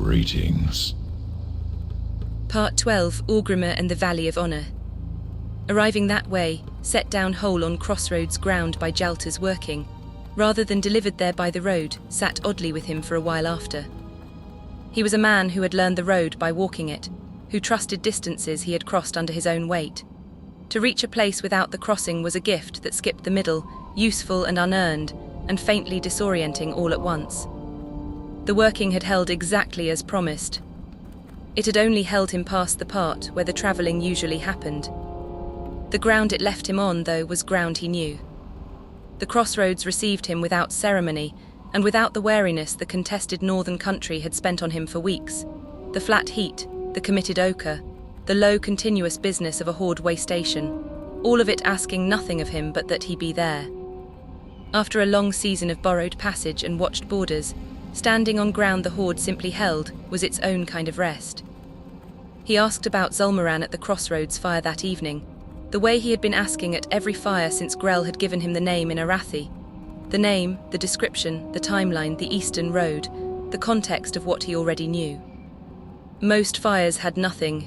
Greetings. Part 12, Orgrimmar and the Valley of Honor. Arriving that way, set down whole on Crossroads ground by Jalta's working, rather than delivered there by the road, sat oddly with him for a while after. He was a man who had learned the road by walking it, who trusted distances he had crossed under his own weight. To reach a place without the crossing was a gift that skipped the middle, useful and unearned, and faintly disorienting all at once. The working had held exactly as promised. It had only held him past the part where the travelling usually happened. The ground it left him on, though, was ground he knew. The Crossroads received him without ceremony, and without the wariness the contested northern country had spent on him for weeks. The flat heat, the committed ochre, the low continuous business of a horde way station, all of it asking nothing of him but that he be there. After a long season of borrowed passage and watched borders, standing on ground the horde simply held was its own kind of rest. He asked about Zul'Moran at the Crossroads fire that evening, the way he had been asking at every fire since Grell had given him the name in Arathi. The name, the description, the timeline, the Eastern Road, the context of what he already knew. Most fires had nothing.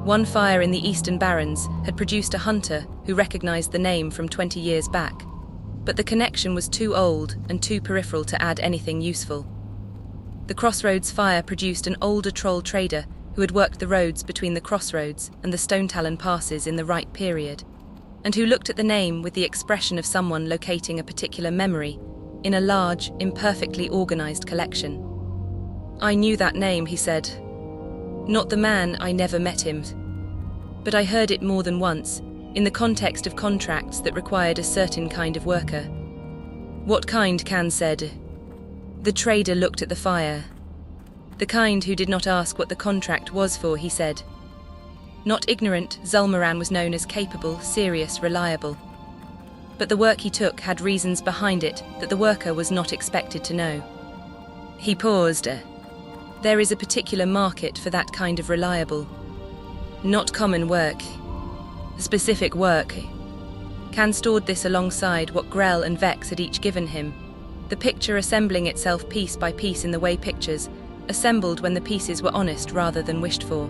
One fire in the Eastern Barrens had produced a hunter who recognized the name from 20 years back, but the connection was too old and too peripheral to add anything useful. The Crossroads fire produced an older troll trader who had worked the roads between the Crossroads and the Stone Talon passes in the right period, and who looked at the name with the expression of someone locating a particular memory in a large, imperfectly organized collection. "I knew that name," he said. "Not the man, I never met him. But I heard it more than once, in the context of contracts that required a certain kind of worker." "What kind?" Khan said. The trader looked at the fire. "The kind who did not ask what the contract was for," he said. Not ignorant, Zul'Moran was known as capable, serious, reliable. But the work he took had reasons behind it that the worker was not expected to know. He paused. "There is a particular market for that kind of reliable. Not common work. Specific work." Khan stored this alongside what Grell and Vex had each given him, the picture assembling itself piece by piece in the way pictures, assembled when the pieces were honest rather than wished for.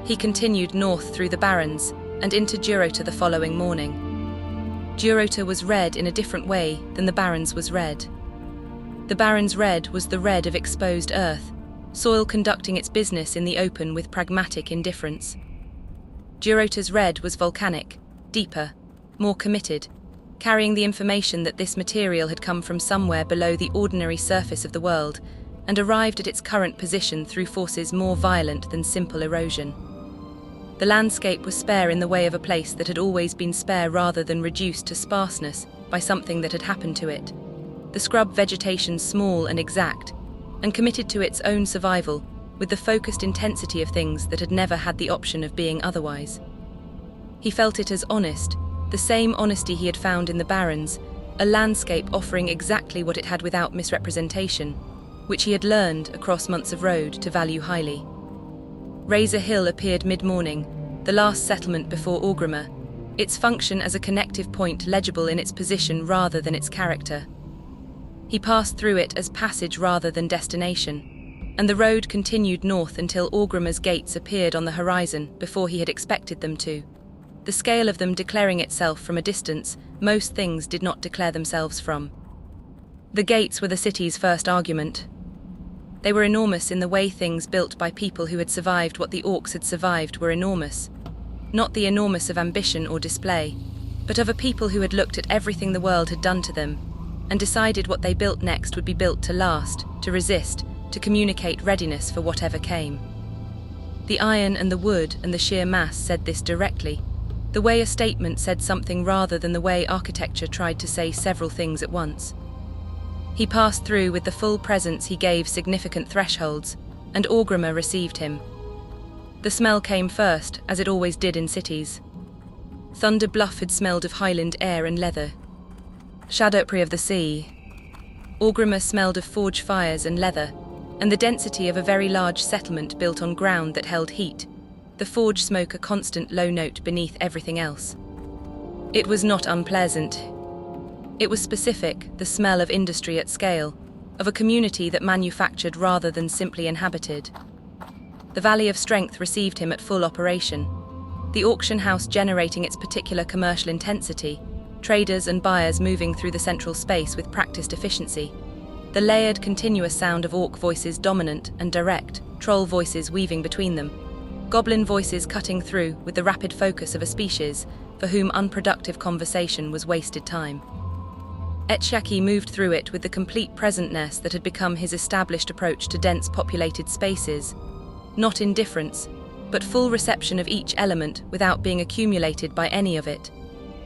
He continued north through the Barrens and into Durotar the following morning. Durotar was red in a different way than the Barrens was red. The Barrens' red was the red of exposed earth, soil conducting its business in the open with pragmatic indifference. Durotar's red was volcanic, deeper, more committed, carrying the information that this material had come from somewhere below the ordinary surface of the world and arrived at its current position through forces more violent than simple erosion. The landscape was spare in the way of a place that had always been spare rather than reduced to sparseness by something that had happened to it. The scrub vegetation small and exact, and committed to its own survival, with the focused intensity of things that had never had the option of being otherwise. He felt it as honest, the same honesty he had found in the Barrens, a landscape offering exactly what it had without misrepresentation, which he had learned across months of road to value highly. Razor Hill appeared mid-morning, the last settlement before Orgrimmar, its function as a connective point legible in its position rather than its character. He passed through it as passage rather than destination, and the road continued north until Orgrimmar's gates appeared on the horizon before he had expected them to. The scale of them declaring itself from a distance most things did not declare themselves from. The gates were the city's first argument. They were enormous in the way things built by people who had survived what the orcs had survived were enormous. Not the enormous of ambition or display, but of a people who had looked at everything the world had done to them, and decided what they built next would be built to last, to resist, to communicate readiness for whatever came. The iron and the wood and the sheer mass said this directly, the way a statement said something rather than the way architecture tried to say several things at once. He passed through with the full presence he gave significant thresholds, and Orgrimmar received him. The smell came first, as it always did in cities. Thunder Bluff had smelled of highland air and leather. Shadowpree of the sea. Orgrimmar smelled of forge fires and leather, and the density of a very large settlement built on ground that held heat, the forge smoke a constant low note beneath everything else. It was not unpleasant. It was specific, the smell of industry at scale, of a community that manufactured rather than simply inhabited. The Valley of Strength received him at full operation, the auction house generating its particular commercial intensity, traders and buyers moving through the central space with practiced efficiency, the layered, continuous sound of orc voices dominant and direct, troll voices weaving between them, goblin voices cutting through with the rapid focus of a species for whom unproductive conversation was wasted time. Echeyakee moved through it with the complete presentness that had become his established approach to dense populated spaces, not indifference, but full reception of each element without being accumulated by any of it,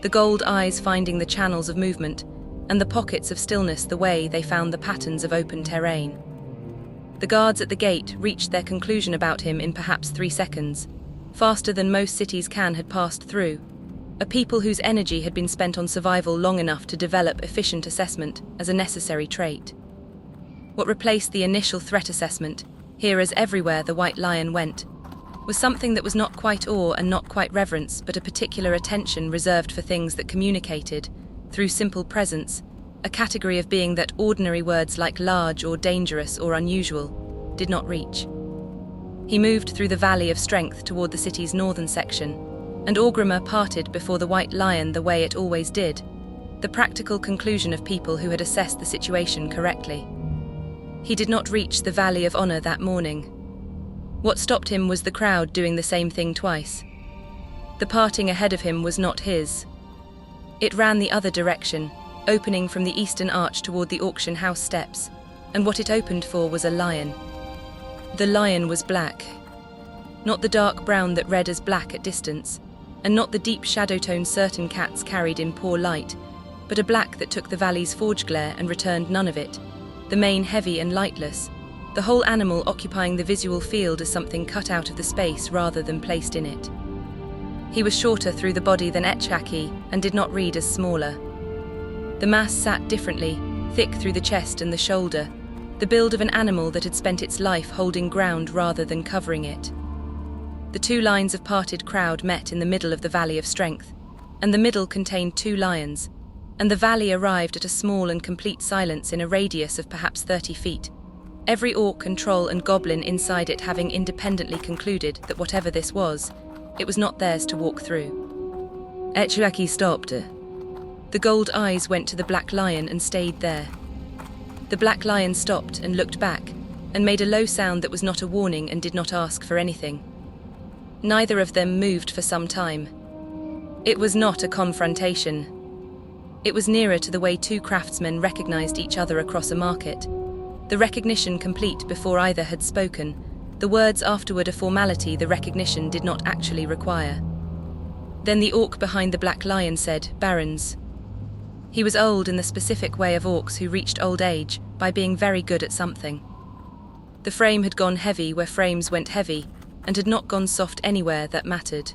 the gold eyes finding the channels of movement, and the pockets of stillness the way they found the patterns of open terrain. The guards at the gate reached their conclusion about him in perhaps 3 seconds, faster than most cities had passed through, a people whose energy had been spent on survival long enough to develop efficient assessment as a necessary trait. What replaced the initial threat assessment, here as everywhere the White Lion went, was something that was not quite awe and not quite reverence, but a particular attention reserved for things that communicated, through simple presence, a category of being that ordinary words like large or dangerous or unusual did not reach. He moved through the Valley of Strength toward the city's northern section, and Orgrimmar parted before the White Lion the way it always did, the practical conclusion of people who had assessed the situation correctly. He did not reach the Valley of Honor that morning. What stopped him was the crowd doing the same thing twice. The parting ahead of him was not his. It ran the other direction, opening from the eastern arch toward the auction house steps, and what it opened for was a lion. The lion was black. Not the dark brown that read as black at distance, and not the deep shadow tone certain cats carried in poor light, but a black that took the valley's forge glare and returned none of it, the mane heavy and lightless, the whole animal occupying the visual field as something cut out of the space rather than placed in it. He was shorter through the body than Echeyakee and did not read as smaller. The mass sat differently, thick through the chest and the shoulder, the build of an animal that had spent its life holding ground rather than covering it. The 2 lines of parted crowd met in the middle of the Valley of Strength, and the middle contained 2 lions, and the valley arrived at a small and complete silence in a radius of perhaps 30 feet, every orc and troll and goblin inside it having independently concluded that whatever this was, it was not theirs to walk through. Echeyakee stopped. The gold eyes went to the black lion and stayed there. The black lion stopped and looked back, and made a low sound that was not a warning and did not ask for anything. Neither of them moved for some time. It was not a confrontation. It was nearer to the way 2 craftsmen recognized each other across a market, the recognition complete before either had spoken, the words afterward a formality the recognition did not actually require. Then the orc behind the black lion said, "Barons." He was old in the specific way of orcs who reached old age by being very good at something. The frame had gone heavy where frames went heavy, and had not gone soft anywhere that mattered.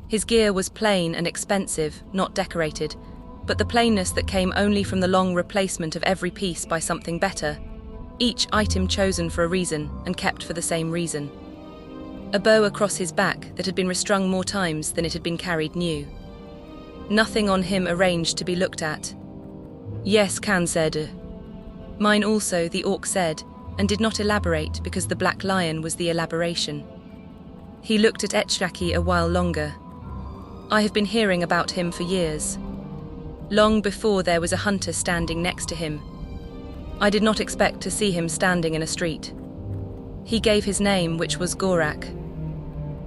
His gear was plain and expensive, not decorated, but the plainness that came only from the long replacement of every piece by something better, each item chosen for a reason and kept for the same reason. A bow across his back that had been restrung more times than it had been carried new. Nothing on him arranged to be looked at. "Yes," Khan said. "Mine also," the orc said, and did not elaborate because the black lion was the elaboration. He looked at Echeyakee a while longer. "I have been hearing about him for years. Long before there was a hunter standing next to him. I did not expect to see him standing in a street. He gave his name, which was Ghorak.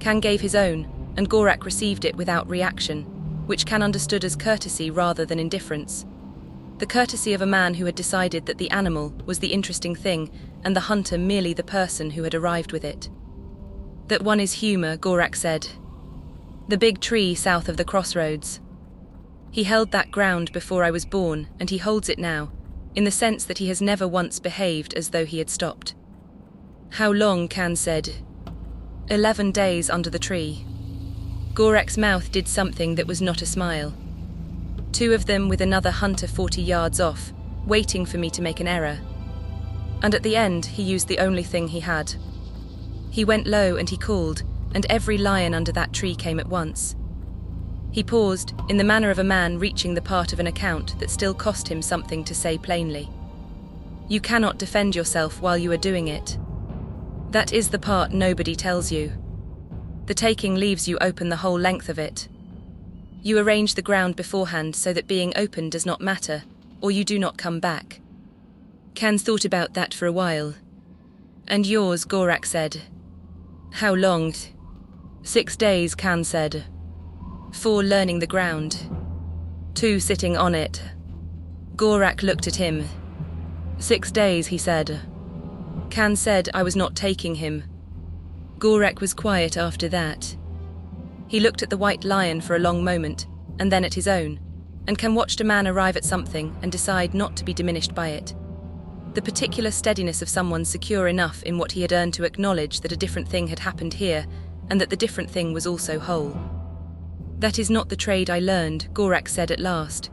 Khan gave his own, and Ghorak received it without reaction, which Khan understood as courtesy rather than indifference. The courtesy of a man who had decided that the animal was the interesting thing and the hunter merely the person who had arrived with it. "That one is humor," Ghorak said. "The big tree south of the Crossroads. He held that ground before I was born, and he holds it now, in the sense that he has never once behaved as though he had stopped." "How long?" Khan said. 11 days under the tree." Ghorak's mouth did something that was not a smile. 2 of them with another hunter 40 yards off, waiting for me to make an error. And at the end, he used the only thing he had. He went low and he called, and every lion under that tree came at once. He paused, in the manner of a man reaching the part of an account that still cost him something to say plainly. You cannot defend yourself while you are doing it. That is the part nobody tells you. The taking leaves you open the whole length of it. You arrange the ground beforehand so that being open does not matter, or you do not come back. Khan thought about that for a while. And yours, Ghorak said. How long? 6 days, Khan said. 4 learning the ground. 2 sitting on it. Ghorak looked at him. 6 days, he said. Khan said I was not taking him. Ghorak was quiet after that. He looked at the white lion for a long moment, and then at his own, and Khan watched a man arrive at something and decide not to be diminished by it. The particular steadiness of someone secure enough in what he had earned to acknowledge that a different thing had happened here, and that the different thing was also whole. That is not the trade I learned, Ghorak said at last.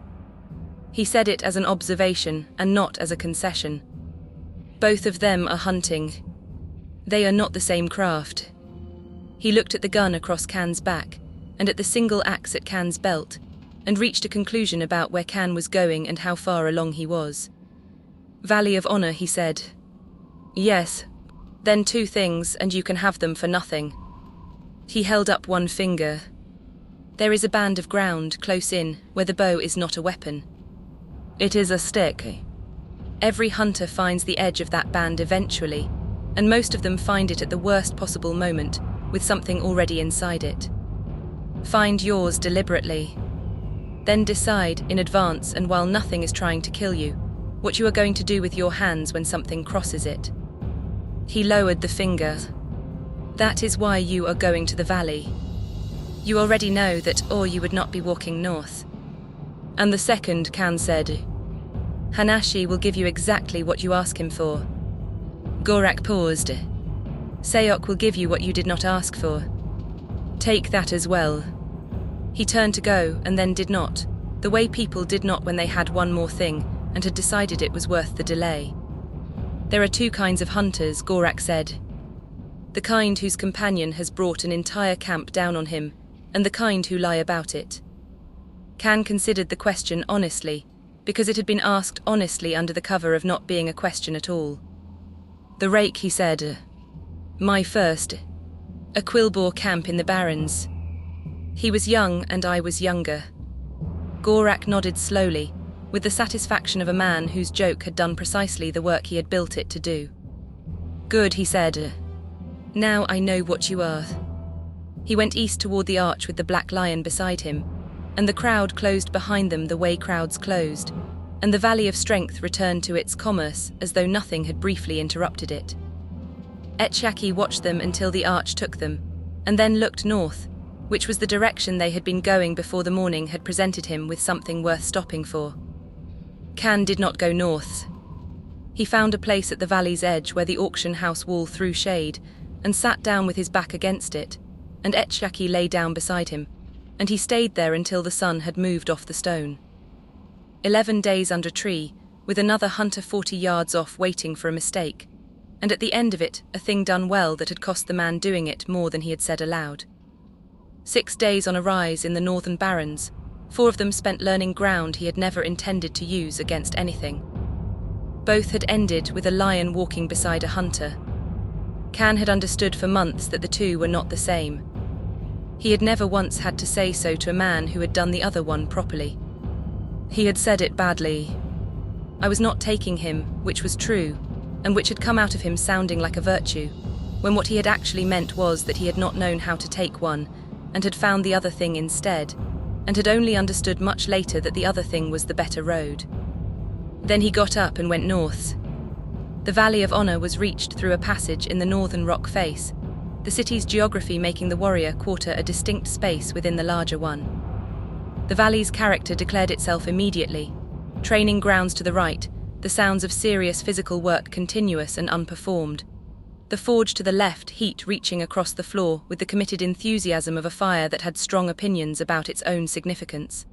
He said it as an observation and not as a concession. Both of them are hunting. They are not the same craft. He looked at the gun across Khan's back, and at the single axe at Khan's belt, and reached a conclusion about where Khan was going and how far along he was. Valley of Honor, he said. Yes. Then 2 things, and you can have them for nothing. He held up one finger. There is a band of ground close in, where the bow is not a weapon. It is a stick. Every hunter finds the edge of that band eventually, and most of them find it at the worst possible moment, with something already inside it. Find yours deliberately. Then decide, in advance and while nothing is trying to kill you, what you are going to do with your hands when something crosses it. He lowered the finger. That is why you are going to the valley. You already know that, or you would not be walking north. And the second, Khan said. Hanashi will give you exactly what you ask him for. Ghorak paused. Sayoc will give you what you did not ask for. Take that as well. He turned to go and then did not, the way people did not when they had one more thing and had decided it was worth the delay. There are 2 kinds of hunters, Ghorak said. The kind whose companion has brought an entire camp down on him, and the kind who lie about it. Khan considered the question honestly, because it had been asked honestly under the cover of not being a question at all. The rake, he said. My first. A Quillbore camp in the Barrens. He was young and I was younger. Ghorak nodded slowly, with the satisfaction of a man whose joke had done precisely the work he had built it to do. Good, he said. Now I know what you are. He went east toward the arch with the black lion beside him, and the crowd closed behind them the way crowds closed, and the Valley of Strength returned to its commerce as though nothing had briefly interrupted it. Echeyakee watched them until the arch took them, and then looked north, which was the direction they had been going before the morning had presented him with something worth stopping for. Khan did not go north. He found a place at the valley's edge where the auction house wall threw shade, and sat down with his back against it, and Echeyakee lay down beside him, and he stayed there until the sun had moved off the stone. 11 days under tree, with another hunter 40 yards off waiting for a mistake, and at the end of it, a thing done well that had cost the man doing it more than he had said aloud. 6 days on a rise in the northern barrens, 4 of them spent learning ground he had never intended to use against anything. Both had ended with a lion walking beside a hunter. Khan had understood for months that the 2 were not the same. He had never once had to say so to a man who had done the other one properly. He had said it badly. I was not taking him, which was true, and which had come out of him sounding like a virtue, when what he had actually meant was that he had not known how to take one, and had found the other thing instead, and had only understood much later that the other thing was the better road. Then he got up and went north. The Valley of Honor was reached through a passage in the northern rock face, the city's geography making the warrior quarter a distinct space within the larger one. The valley's character declared itself immediately. Training grounds to the right, the sounds of serious physical work continuous and unperformed. The forge to the left, heat reaching across the floor with the committed enthusiasm of a fire that had strong opinions about its own significance.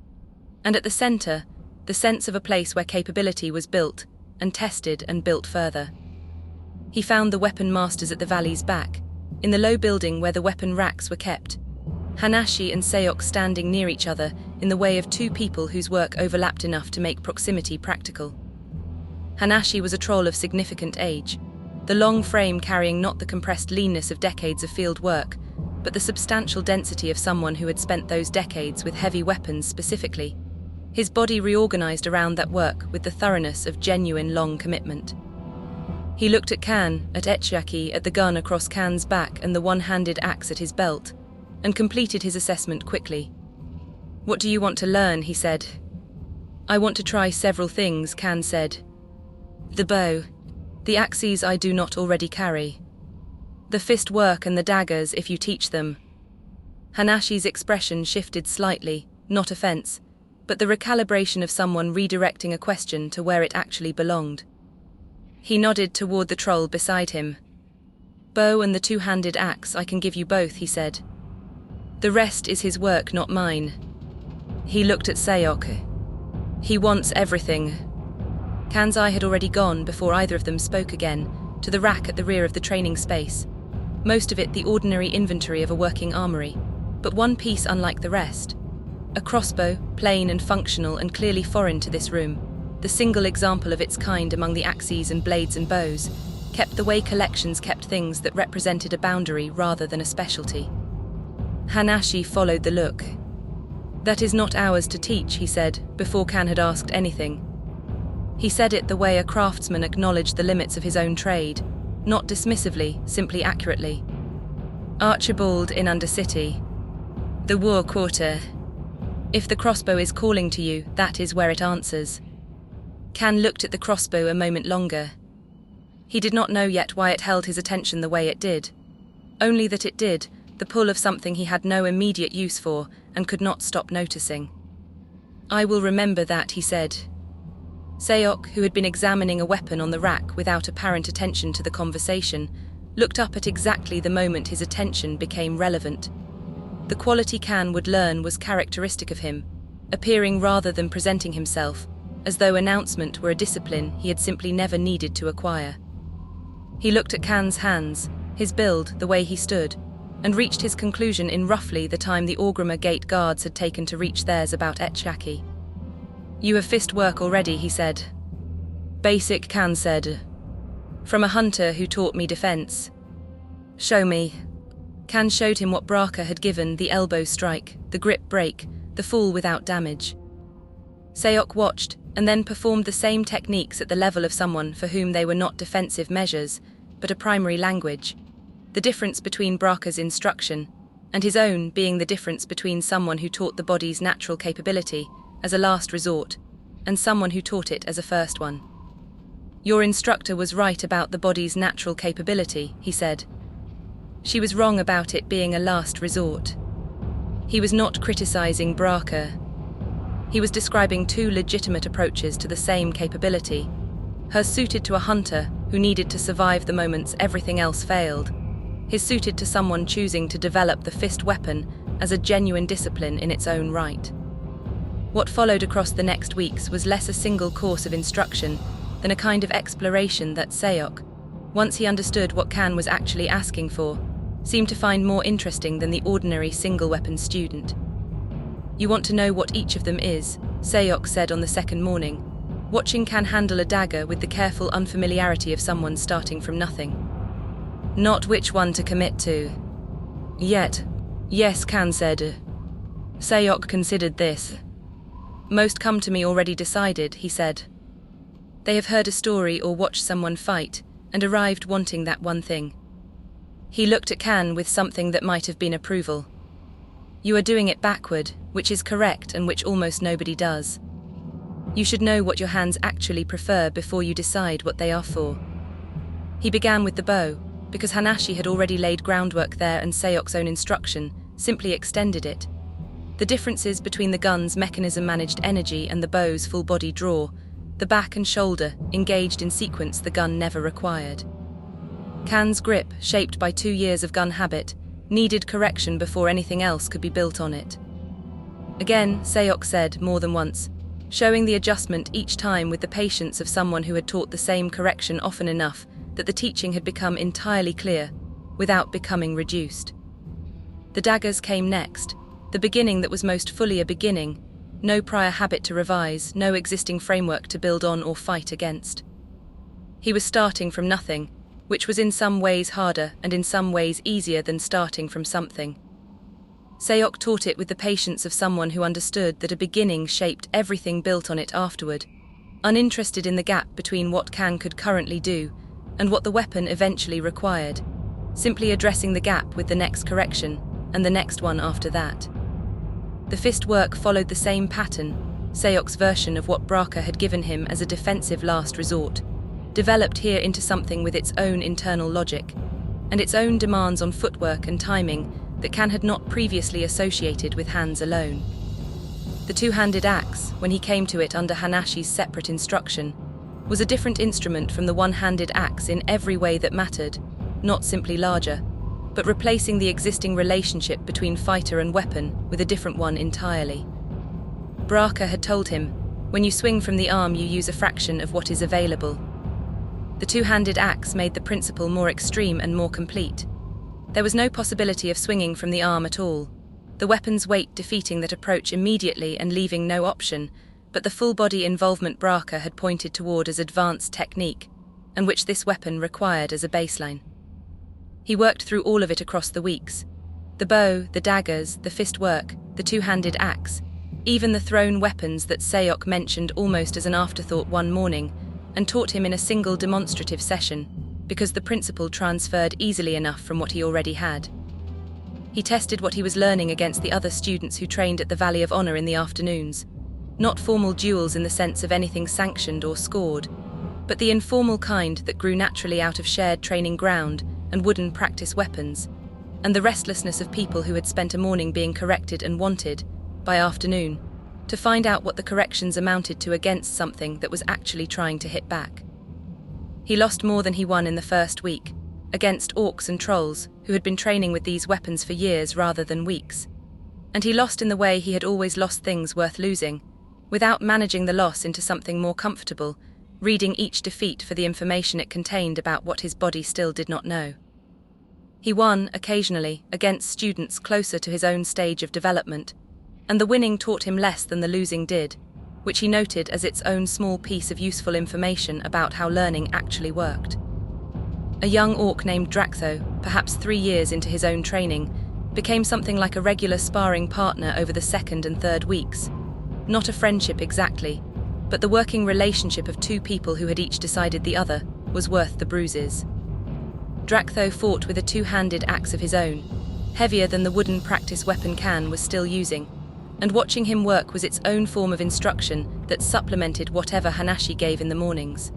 And at the center, the sense of a place where capability was built, and tested and built further. He found the weapon masters at the valley's back, in the low building where the weapon racks were kept. Hanashi and Sayoc standing near each other in the way of 2 people whose work overlapped enough to make proximity practical. Hanashi was a troll of significant age, the long frame carrying not the compressed leanness of decades of field work, but the substantial density of someone who had spent those decades with heavy weapons specifically. His body reorganized around that work with the thoroughness of genuine long commitment. He looked at Khan, at Echeyakee, at the gun across Khan's back and the one-handed axe at his belt, and completed his assessment quickly. "What do you want to learn?" he said. "I want to try several things," Khan said. "The bow. The axes I do not already carry. The fist work and the daggers if you teach them." Hanashi's expression shifted slightly, not offense, but the recalibration of someone redirecting a question to where it actually belonged. He nodded toward the troll beside him. "Bow and the two-handed axe, I can give you both," he said. "The rest is his work, not mine." He looked at Sayoc. "He wants everything." Khan's eye had already gone, before either of them spoke again, to the rack at the rear of the training space, most of it the ordinary inventory of a working armory, but one piece unlike the rest. A crossbow, plain and functional and clearly foreign to this room, the single example of its kind among the axes and blades and bows, kept the way collections kept things that represented a boundary rather than a specialty. Hanashi followed the look. "That is not ours to teach," he said, before Khan had asked anything. He said it the way a craftsman acknowledged the limits of his own trade, not dismissively, simply accurately. "Archibald in Undercity. The War Quarter. If the crossbow is calling to you, that is where it answers." Khan looked at the crossbow a moment longer. He did not know yet why it held his attention the way it did. Only that it did, the pull of something he had no immediate use for and could not stop noticing. "I will remember that," he said. Sayoc, who had been examining a weapon on the rack without apparent attention to the conversation, looked up at exactly the moment his attention became relevant. The quality Khan would learn was characteristic of him, appearing rather than presenting himself, as though announcement were a discipline he had simply never needed to acquire. He looked at Khan's hands, his build, the way he stood, and reached his conclusion in roughly the time the Orgrimmar gate guards had taken to reach theirs about Echeyakee. "You have fist work already," he said. "Basic," Khan said. "From a hunter who taught me defense." "Show me." Khan showed him what Braka had given, the elbow strike, the grip break, the fall without damage. Sayoc watched, and then performed the same techniques at the level of someone for whom they were not defensive measures, but a primary language. The difference between Braka's instruction, and his own being the difference between someone who taught the body's natural capability, as a last resort, and someone who taught it as a first one. "Your instructor was right about the body's natural capability," he said. "She was wrong about it being a last resort." He was not criticizing Braka. He was describing two legitimate approaches to the same capability. Hers suited to a hunter who needed to survive the moments everything else failed. His suited to someone choosing to develop the fist weapon as a genuine discipline in its own right. What followed across the next weeks was less a single course of instruction than a kind of exploration that Sayoc, once he understood what Khan was actually asking for, seemed to find more interesting than the ordinary single-weapon student. "You want to know what each of them is," Sayoc said on the second morning, watching Khan handle a dagger with the careful unfamiliarity of someone starting from nothing. "Not which one to commit to." "Yet." "Yes," Khan said. Sayoc considered this. "Most come to me already decided," he said. "They have heard a story or watched someone fight, and arrived wanting that one thing." He looked at Khan with something that might have been approval. "You are doing it backward, which is correct and which almost nobody does. You should know what your hands actually prefer before you decide what they are for." He began with the bow, because Hanashi had already laid groundwork there and Sayoc's own instruction simply extended it. The differences between the gun's mechanism-managed energy and the bow's full-body draw, the back and shoulder, engaged in sequence the gun never required. Khan's grip, shaped by 2 years of gun habit, needed correction before anything else could be built on it. Again, Sayoc said more than once, showing the adjustment each time with the patience of someone who had taught the same correction often enough that the teaching had become entirely clear, without becoming reduced. The daggers came next, the beginning that was most fully a beginning, no prior habit to revise, no existing framework to build on or fight against. He was starting from nothing, which was in some ways harder and in some ways easier than starting from something. Sayoc taught it with the patience of someone who understood that a beginning shaped everything built on it afterward, uninterested in the gap between what Can could currently do and what the weapon eventually required, simply addressing the gap with the next correction and the next one after that. The fist work followed the same pattern, Sayoc's version of what Braka had given him as a defensive last resort, developed here into something with its own internal logic, and its own demands on footwork and timing that Can had not previously associated with hands alone. The two-handed axe, when he came to it under Hanashi's separate instruction, was a different instrument from the one-handed axe in every way that mattered, not simply larger, but replacing the existing relationship between fighter and weapon with a different one entirely. Braka had told him, when you swing from the arm you use a fraction of what is available. The two-handed axe made the principle more extreme and more complete. There was no possibility of swinging from the arm at all, the weapon's weight defeating that approach immediately and leaving no option, but the full-body involvement Braka had pointed toward as advanced technique, and which this weapon required as a baseline. He worked through all of it across the weeks. The bow, the daggers, the fist work, the two-handed axe, even the thrown weapons that Sayoc mentioned almost as an afterthought one morning, and taught him in a single demonstrative session, because the principle transferred easily enough from what he already had. He tested what he was learning against the other students who trained at the Valley of Honor in the afternoons. Not formal duels in the sense of anything sanctioned or scored, but the informal kind that grew naturally out of shared training ground and wooden practice weapons, and the restlessness of people who had spent a morning being corrected and wanted, by afternoon, to find out what the corrections amounted to against something that was actually trying to hit back. He lost more than he won in the first week, against orcs and trolls who had been training with these weapons for years rather than weeks. And he lost in the way he had always lost things worth losing, without managing the loss into something more comfortable, reading each defeat for the information it contained about what his body still did not know. He won, occasionally, against students closer to his own stage of development, and the winning taught him less than the losing did, which he noted as its own small piece of useful information about how learning actually worked. A young orc named Drakhtho, perhaps 3 years into his own training, became something like a regular sparring partner over the second and third weeks. Not a friendship exactly, but the working relationship of two people who had each decided the other was worth the bruises. Drakhtho fought with a two-handed axe of his own, heavier than the wooden practice weapon Can was still using, and watching him work was its own form of instruction that supplemented whatever Hanashi gave in the mornings.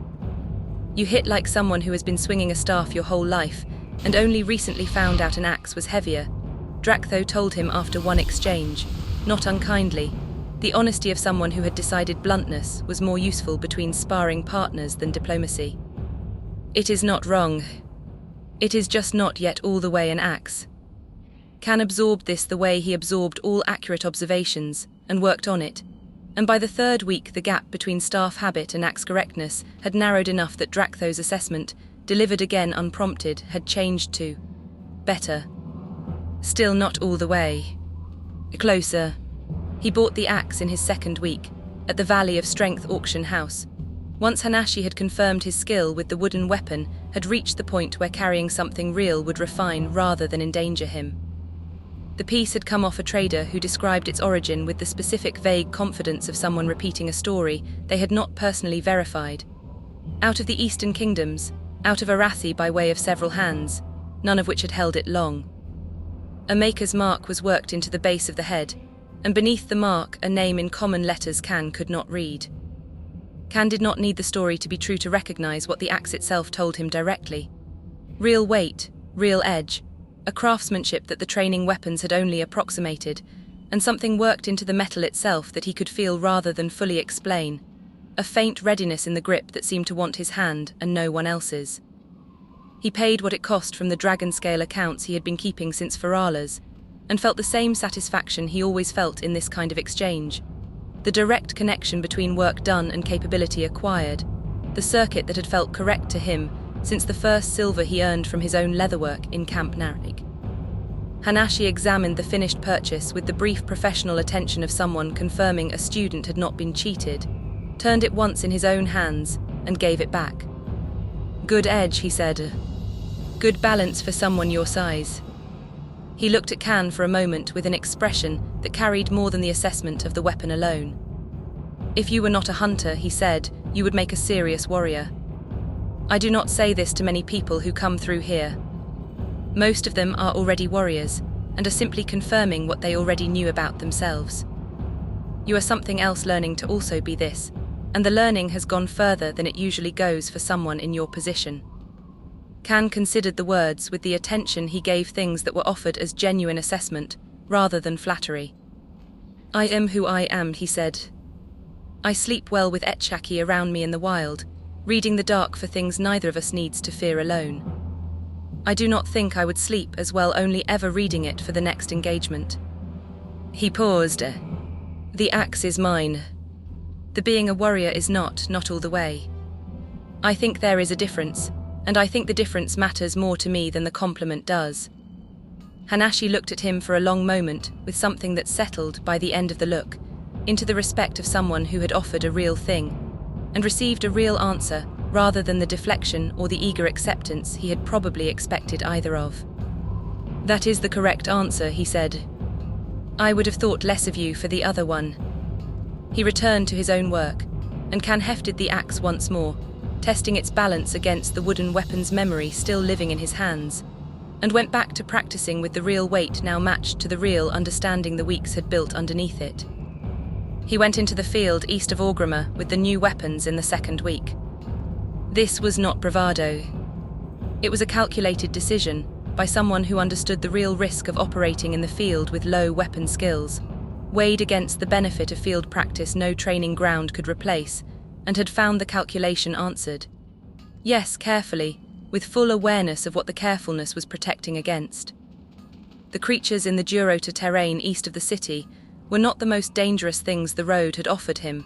You hit like someone who has been swinging a staff your whole life and only recently found out an axe was heavier, Drakhtho told him after one exchange, not unkindly. The honesty of someone who had decided bluntness was more useful between sparring partners than diplomacy. It is not wrong. It is just not yet all the way an axe. Can absorbed this the way he absorbed all accurate observations, and worked on it, and by the third week the gap between staff habit and axe correctness had narrowed enough that Drakhtho's assessment, delivered again unprompted, had changed to better. Still not all the way. Closer. He bought the axe in his second week, at the Valley of Strength auction house. Once Hanashi had confirmed his skill with the wooden weapon, had reached the point where carrying something real would refine rather than endanger him. The piece had come off a trader who described its origin with the specific vague confidence of someone repeating a story they had not personally verified. Out of the Eastern Kingdoms, out of Arathi by way of several hands, none of which had held it long. A maker's mark was worked into the base of the head, and beneath the mark a name in common letters Can could not read. Can did not need the story to be true to recognize what the axe itself told him directly. Real weight, real edge, a craftsmanship that the training weapons had only approximated, and something worked into the metal itself that he could feel rather than fully explain, a faint readiness in the grip that seemed to want his hand and no one else's. He paid what it cost from the dragon scale accounts he had been keeping since Farala's, and felt the same satisfaction he always felt in this kind of exchange. The direct connection between work done and capability acquired, the circuit that had felt correct to him since the first silver he earned from his own leatherwork in Camp Narik. Hanashi examined the finished purchase with the brief professional attention of someone confirming a student had not been cheated, turned it once in his own hands, and gave it back. Good edge, he said. Good balance for someone your size. He looked at Can for a moment with an expression that carried more than the assessment of the weapon alone. If you were not a hunter, he said, you would make a serious warrior. I do not say this to many people who come through here. Most of them are already warriors and are simply confirming what they already knew about themselves. You are something else learning to also be this, and the learning has gone further than it usually goes for someone in your position. Can considered the words with the attention he gave things that were offered as genuine assessment, rather than flattery. I am who I am, he said. I sleep well with Echeyakee around me in the wild, reading the dark for things neither of us needs to fear alone. I do not think I would sleep as well only ever reading it for the next engagement. He paused. The axe is mine. The being a warrior is not all the way. I think there is a difference, and I think the difference matters more to me than the compliment does. Hanashi looked at him for a long moment with something that settled by the end of the look, into the respect of someone who had offered a real thing, and received a real answer rather than the deflection or the eager acceptance he had probably expected either of. That is the correct answer, he said. I would have thought less of you for the other one. He returned to his own work, and Can hefted the axe once more, testing its balance against the wooden weapon's memory still living in his hands, and went back to practicing with the real weight now matched to the real understanding the weeks had built underneath it. He went into the field east of Orgrimmar with the new weapons in the second week. This was not bravado. It was a calculated decision by someone who understood the real risk of operating in the field with low weapon skills, weighed against the benefit of field practice no training ground could replace, and had found the calculation answered. Yes, carefully, with full awareness of what the carefulness was protecting against. The creatures in the Durotar terrain east of the city were not the most dangerous things the road had offered him,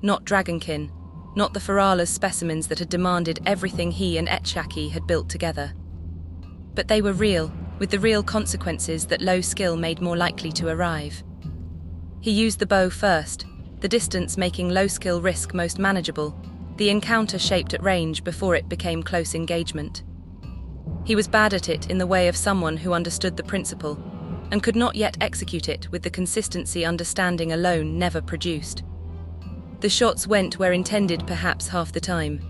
not dragonkin, not the Farala's specimens that had demanded everything he and Echeyakee had built together. But they were real, with the real consequences that low skill made more likely to arrive. He used the bow first, the distance making low skill risk most manageable, the encounter shaped at range before it became close engagement. He was bad at it in the way of someone who understood the principle, and could not yet execute it with the consistency understanding alone never produced. The shots went where intended perhaps half the time.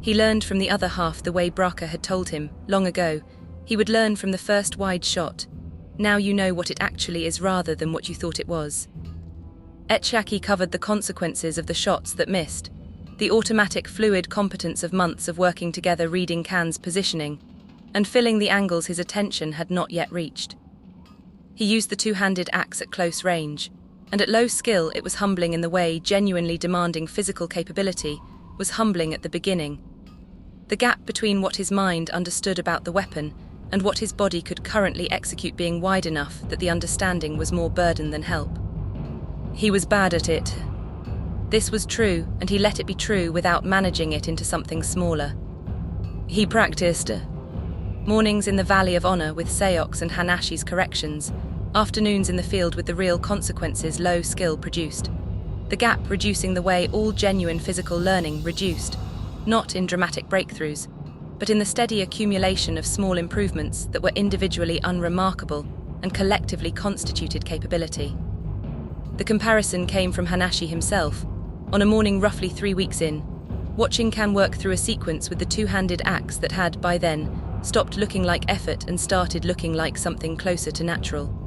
He learned from the other half the way Braka had told him, long ago, he would learn from the first wide shot. Now you know what it actually is rather than what you thought it was. Echeyakee covered the consequences of the shots that missed, the automatic fluid competence of months of working together reading Can's positioning, and filling the angles his attention had not yet reached. He used the two-handed axe at close range, and at low skill it was humbling in the way genuinely demanding physical capability was humbling at the beginning. The gap between what his mind understood about the weapon and what his body could currently execute being wide enough that the understanding was more burden than help. He was bad at it. This was true, and he let it be true without managing it into something smaller. He practiced mornings in the Valley of Honor with Sayoc's and Hanashi's corrections, afternoons in the field with the real consequences low skill produced, the gap reducing the way all genuine physical learning reduced, not in dramatic breakthroughs, but in the steady accumulation of small improvements that were individually unremarkable and collectively constituted capability. The comparison came from Hanashi himself, on a morning roughly 3 weeks in, watching Can work through a sequence with the two-handed axe that had, by then, stopped looking like effort and started looking like something closer to natural.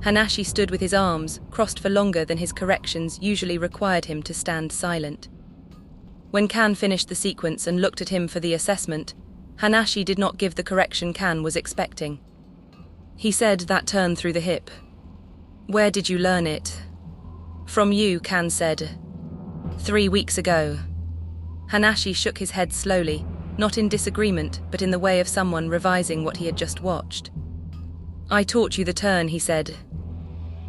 Hanashi stood with his arms crossed for longer than his corrections usually required him to stand silent. When Can finished the sequence and looked at him for the assessment, Hanashi did not give the correction Can was expecting. He said that turn through the hip. Where did you learn it? From you, Can said. 3 weeks ago. Hanashi shook his head slowly, not in disagreement, but in the way of someone revising what he had just watched. I taught you the turn, he said.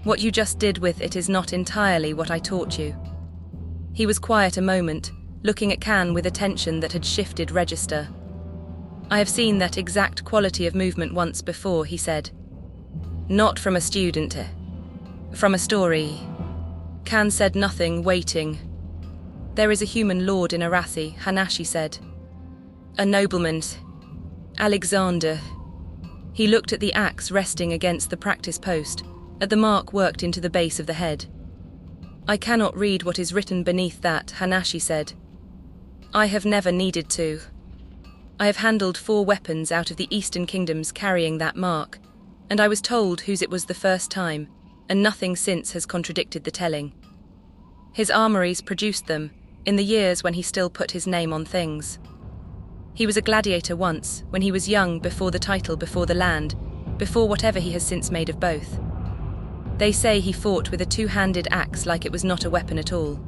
What you just did with it is not entirely what I taught you. He was quiet a moment, looking at Can with attention that had shifted register. I have seen that exact quality of movement once before, he said. Not from a student. From a story. Can said nothing, waiting. There is a human lord in Arathi, Hanashi said. A nobleman. Alexander. He looked at the axe resting against the practice post, at the mark worked into the base of the head. I cannot read what is written beneath that, Hanashi said. I have never needed to. I have handled 4 weapons out of the Eastern Kingdoms carrying that mark, and I was told whose it was the first time, and nothing since has contradicted the telling. His armories produced them, in the years when he still put his name on things. He was a gladiator once, when he was young, before the title, before the land, before whatever he has since made of both. They say he fought with a 2-handed axe like it was not a weapon at all.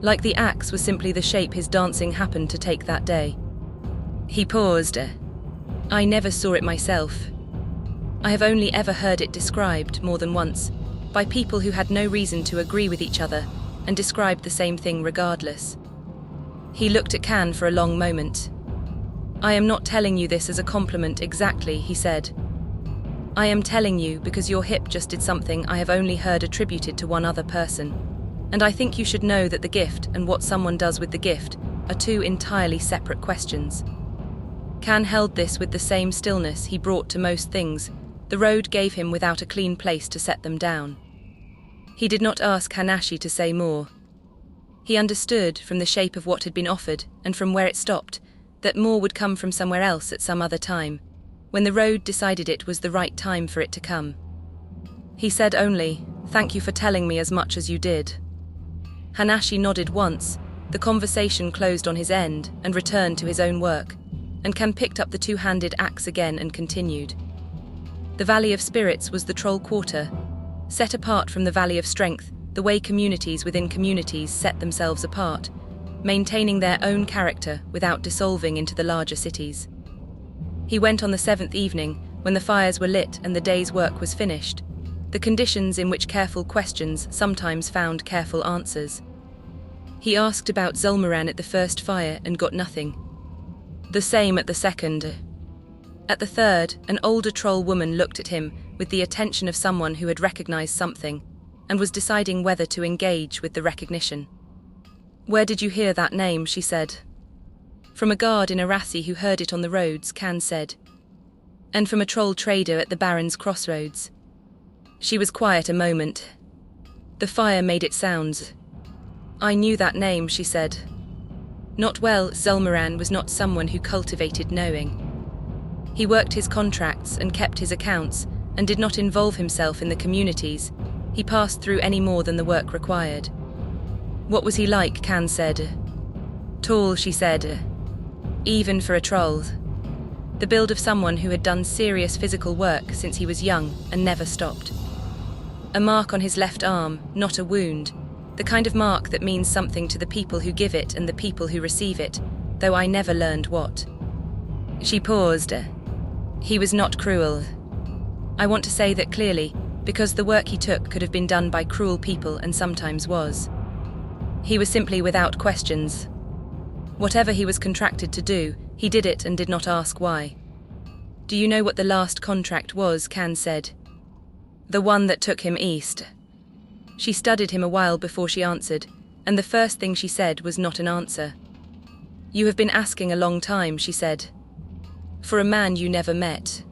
Like the axe was simply the shape his dancing happened to take that day. He paused. I never saw it myself. I have only ever heard it described, more than once, by people who had no reason to agree with each other and described the same thing regardless. He looked at Can for a long moment. I am not telling you this as a compliment exactly, he said. I am telling you because your hip just did something I have only heard attributed to one other person, and I think you should know that the gift and what someone does with the gift are 2 entirely separate questions. Can held this with the same stillness he brought to most things the road gave him without a clean place to set them down. He did not ask Hanashi to say more. He understood from the shape of what had been offered and from where it stopped that more would come from somewhere else at some other time, when the road decided it was the right time for it to come. He said only, "Thank you for telling me as much as you did." Hanashi nodded once, the conversation closed on his end and returned to his own work, and Can picked up the 2-handed axe again and continued. The Valley of Spirits was the Troll Quarter, set apart from the Valley of Strength, the way communities within communities set themselves apart, maintaining their own character without dissolving into the larger cities. He went on the 7th evening, when the fires were lit and the day's work was finished, the conditions in which careful questions sometimes found careful answers. He asked about Zul'Moran at the first fire and got nothing. The same at the second. At the third, an older troll woman looked at him with the attention of someone who had recognized something and was deciding whether to engage with the recognition. Where did you hear that name, she said. From a guard in Arathi who heard it on the roads, Can said. And from a troll trader at the Baron's Crossroads. She was quiet a moment. The fire made it sounds. I knew that name, she said. Not well, Zul'Moran was not someone who cultivated knowing. He worked his contracts and kept his accounts and did not involve himself in the communities he passed through any more than the work required. What was he like, Can said. Tall, she said. Even for a troll. The build of someone who had done serious physical work since he was young and never stopped. A mark on his left arm, not a wound, the kind of mark that means something to the people who give it and the people who receive it, though I never learned what. She paused. He was not cruel. I want to say that clearly, because the work he took could have been done by cruel people and sometimes was. He was simply without questions. Whatever he was contracted to do, he did it and did not ask why. Do you know what the last contract was, Can said. The one that took him east. She studied him a while before she answered, and the first thing she said was not an answer. You have been asking a long time, she said. For a man you never met.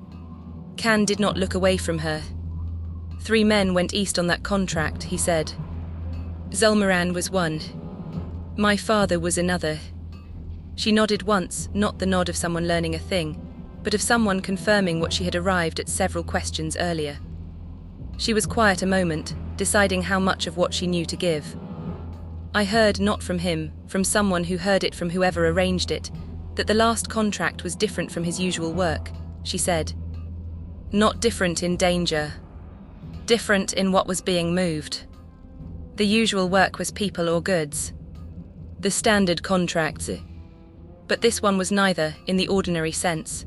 Can did not look away from her. 3 men went east on that contract, he said. Zul'Moran was one. My father was another. She nodded once, not the nod of someone learning a thing, but of someone confirming what she had arrived at several questions earlier. She was quiet a moment, deciding how much of what she knew to give. I heard not from him, from someone who heard it from whoever arranged it, that the last contract was different from his usual work, she said. Not different in danger. Different in what was being moved. The usual work was people or goods. The standard contracts. But this one was neither, in the ordinary sense.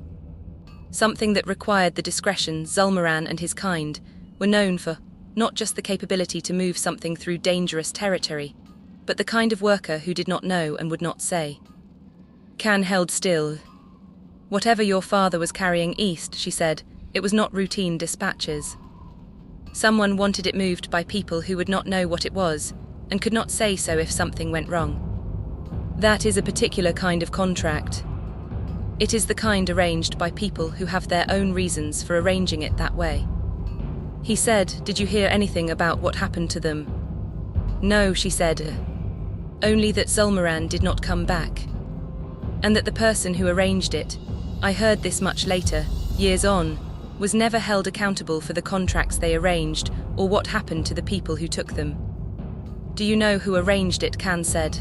Something that required the discretion Zul'Moran and his kind were known for, not just the capability to move something through dangerous territory, but the kind of worker who did not know and would not say. Can held still. Whatever your father was carrying east, she said, it was not routine dispatches. Someone wanted it moved by people who would not know what it was, and could not say so if something went wrong. That is a particular kind of contract. It is the kind arranged by people who have their own reasons for arranging it that way. He said, "Did you hear anything about what happened to them?" "No," she said. "Only that Zul'Moran did not come back. And that the person who arranged it, I heard this much later, years on, was never held accountable for the contracts they arranged or what happened to the people who took them." "Do you know who arranged it?" Khan said.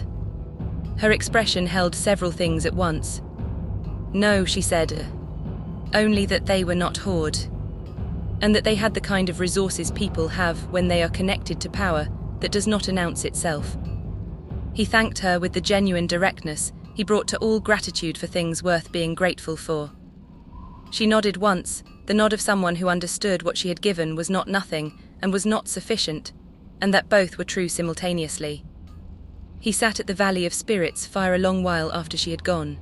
Her expression held several things at once. "No," she said. "Only that they were not Horde. And that they had the kind of resources people have when they are connected to power that does not announce itself." He thanked her with the genuine directness he brought to all gratitude for things worth being grateful for. She nodded once, the nod of someone who understood what she had given was not nothing and was not sufficient, and that both were true simultaneously. He sat at the Valley of Spirits for a long while after she had gone.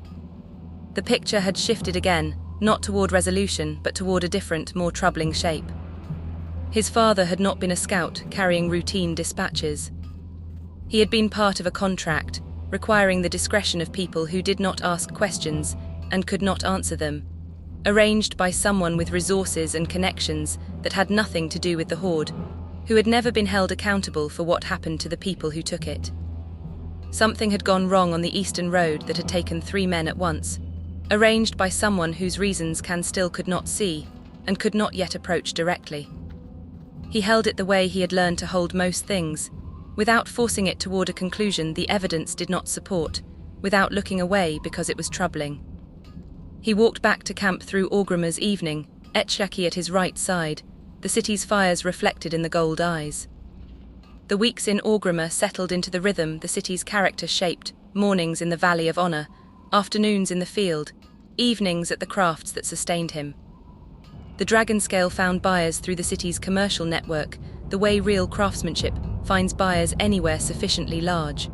The picture had shifted again, not toward resolution, but toward a different, more troubling shape. His father had not been a scout carrying routine dispatches. He had been part of a contract, requiring the discretion of people who did not ask questions and could not answer them, arranged by someone with resources and connections that had nothing to do with the Horde, who had never been held accountable for what happened to the people who took it. Something had gone wrong on the Eastern Road that had taken 3 men at once, arranged by someone whose reasons Khan still could not see and could not yet approach directly. He held it the way he had learned to hold most things, without forcing it toward a conclusion the evidence did not support, without looking away because it was troubling. He walked back to camp through Orgrimmar's evening, Echeyakee at his right side, the city's fires reflected in the gold eyes. The weeks in Orgrimmar settled into the rhythm the city's character shaped, mornings in the Valley of Honor, afternoons in the field, evenings at the crafts that sustained him. The Dragonscale found buyers through the city's commercial network, the way real craftsmanship finds buyers anywhere sufficiently large.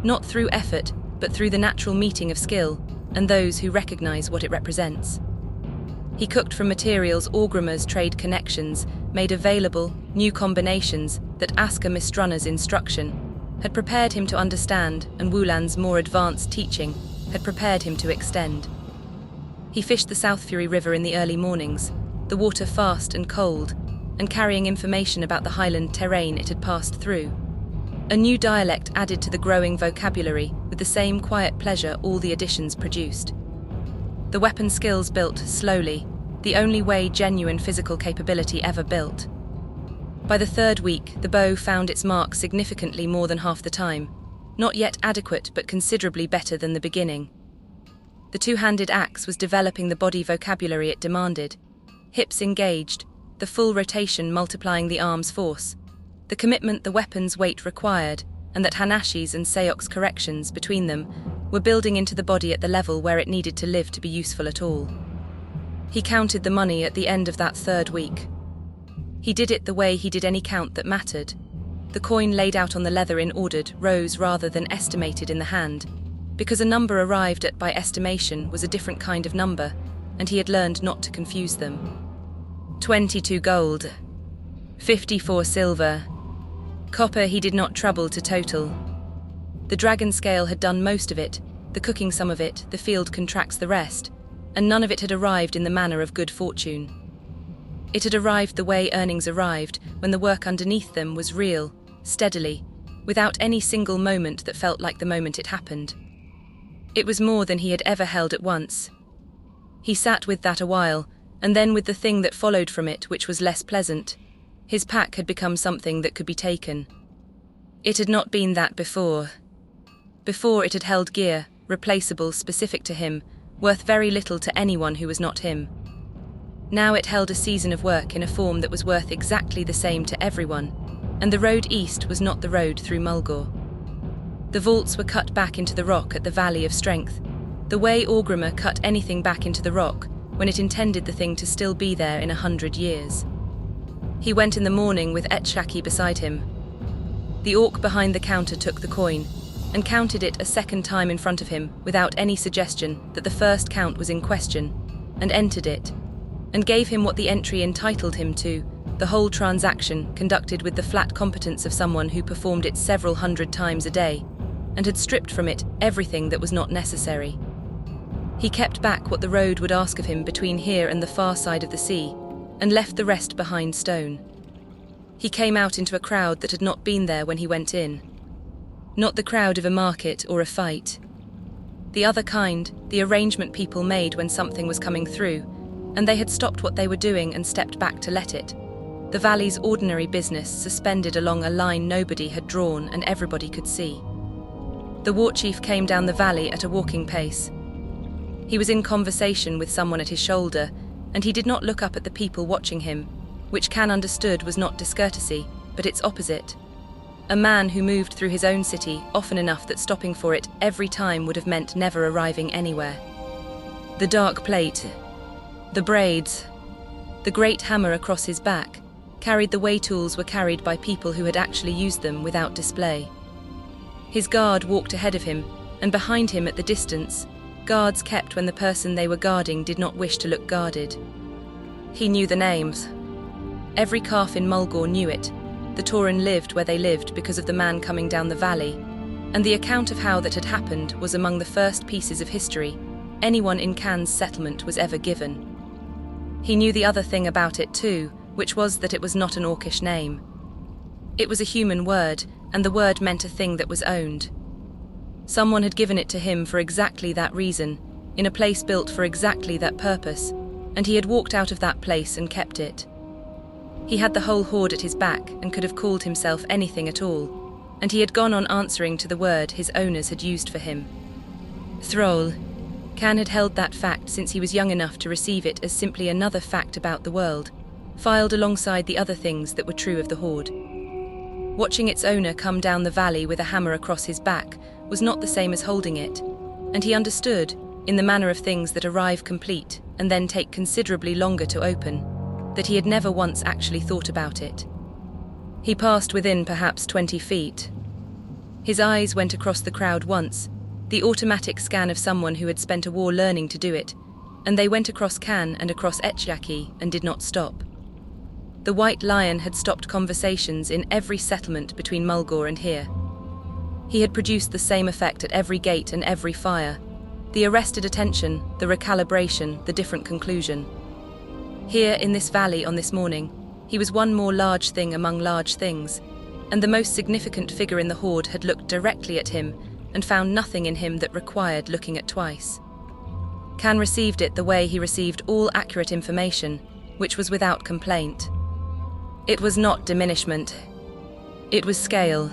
Not through effort, but through the natural meeting of skill, and those who recognize what it represents. He cooked from materials Orgrimmar's trade connections made available, new combinations that Asker Mistrunna's instruction had prepared him to understand, and Wulan's more advanced teaching had prepared him to extend. He fished the South Fury River in the early mornings, the water fast and cold, and carrying information about the highland terrain it had passed through. A new dialect added to the growing vocabulary with the same quiet pleasure all the additions produced. The weapon skills built slowly, the only way genuine physical capability ever built. By the 3rd week, the bow found its mark significantly more than half the time, not yet adequate but considerably better than the beginning. The 2-handed axe was developing the body vocabulary it demanded, hips engaged, the full rotation multiplying the arm's force, the commitment the weapon's weight required, and that Hanashi's and Sayoc's corrections between them were building into the body at the level where it needed to live to be useful at all. He counted the money at the end of that 3rd week. He did it the way he did any count that mattered. The coin laid out on the leather in ordered rows rather than estimated in the hand, because a number arrived at by estimation was a different kind of number, and he had learned not to confuse them. 22 gold, 54 silver. Copper he did not trouble to total. The dragon scale had done most of it, the cooking some of it, the field contracts the rest, and none of it had arrived in the manner of good fortune. It had arrived the way earnings arrived, when the work underneath them was real, steadily, without any single moment that felt like the moment it happened. It was more than he had ever held at once. He sat with that a while, and then with the thing that followed from it, which was less pleasant. His pack had become something that could be taken. It had not been that before. Before it had held gear, replaceable, specific to him, worth very little to anyone who was not him. Now it held a season of work in a form that was worth exactly the same to everyone, and the road east was not the road through Mulgore. The vaults were cut back into the rock at the Valley of Strength, the way Orgrimmar cut anything back into the rock when it intended the thing to still be there in 100 years. He went in the morning with Echeyakee beside him. The orc behind the counter took the coin, and counted it a second time in front of him without any suggestion that the first count was in question, and entered it, and gave him what the entry entitled him to, the whole transaction conducted with the flat competence of someone who performed it several hundred times a day, and had stripped from it everything that was not necessary. He kept back what the road would ask of him between here and the far side of the sea, and left the rest behind stone. He came out into a crowd that had not been there when he went in. Not the crowd of a market or a fight. The other kind, the arrangement people made when something was coming through, and they had stopped what they were doing and stepped back to let it. The valley's ordinary business suspended along a line nobody had drawn and everybody could see. The Warchief came down the valley at a walking pace. He was in conversation with someone at his shoulder, and he did not look up at the people watching him, which Can understood was not discourtesy, but its opposite. A man who moved through his own city often enough that stopping for it every time would have meant never arriving anywhere. The dark plate, the braids, the great hammer across his back, carried the way tools were carried by people who had actually used them without display. His guard walked ahead of him, and behind him at the distance, guards kept when the person they were guarding did not wish to look guarded. He knew the names. Every calf in Mulgore knew it. The Tauren lived where they lived because of the man coming down the valley, and the account of how that had happened was among the first pieces of history anyone in Can's settlement was ever given. He knew the other thing about it too, which was that it was not an orcish name. It was a human word, and the word meant a thing that was owned. Someone had given it to him for exactly that reason, in a place built for exactly that purpose, and he had walked out of that place and kept it. He had the whole horde at his back and could have called himself anything at all, and he had gone on answering to the word his owners had used for him. Thrall. Can had held that fact since he was young enough to receive it as simply another fact about the world, filed alongside the other things that were true of the horde. Watching its owner come down the valley with a hammer across his back was not the same as holding it, and he understood, in the manner of things that arrive complete and then take considerably longer to open, that he had never once actually thought about it. He passed within perhaps 20 feet. His eyes went across the crowd once, the automatic scan of someone who had spent a war learning to do it, and they went across Can and across Echeyakee and did not stop. The White Lion had stopped conversations in every settlement between Mulgore and here. He had produced the same effect at every gate and every fire, the arrested attention, the recalibration, the different conclusion. Here in this valley on this morning, he was one more large thing among large things, and the most significant figure in the horde had looked directly at him and found nothing in him that required looking at twice. Can received it the way he received all accurate information, which was without complaint. It was not diminishment. It was scale.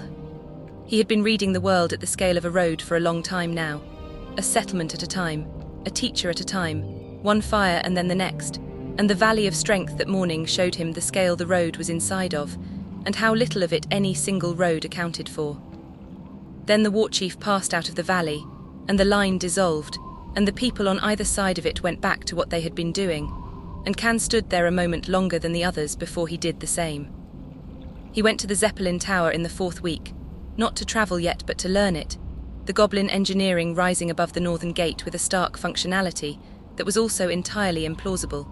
He had been reading the world at the scale of a road for a long time now, a settlement at a time, a teacher at a time, one fire and then the next, and the valley of strength that morning showed him the scale the road was inside of, and how little of it any single road accounted for. Then the Warchief passed out of the valley, and the line dissolved, and the people on either side of it went back to what they had been doing, and Can stood there a moment longer than the others before he did the same. He went to the Zeppelin Tower in the 4th week, not to travel yet but to learn it, the goblin engineering rising above the northern gate with a stark functionality that was also entirely implausible,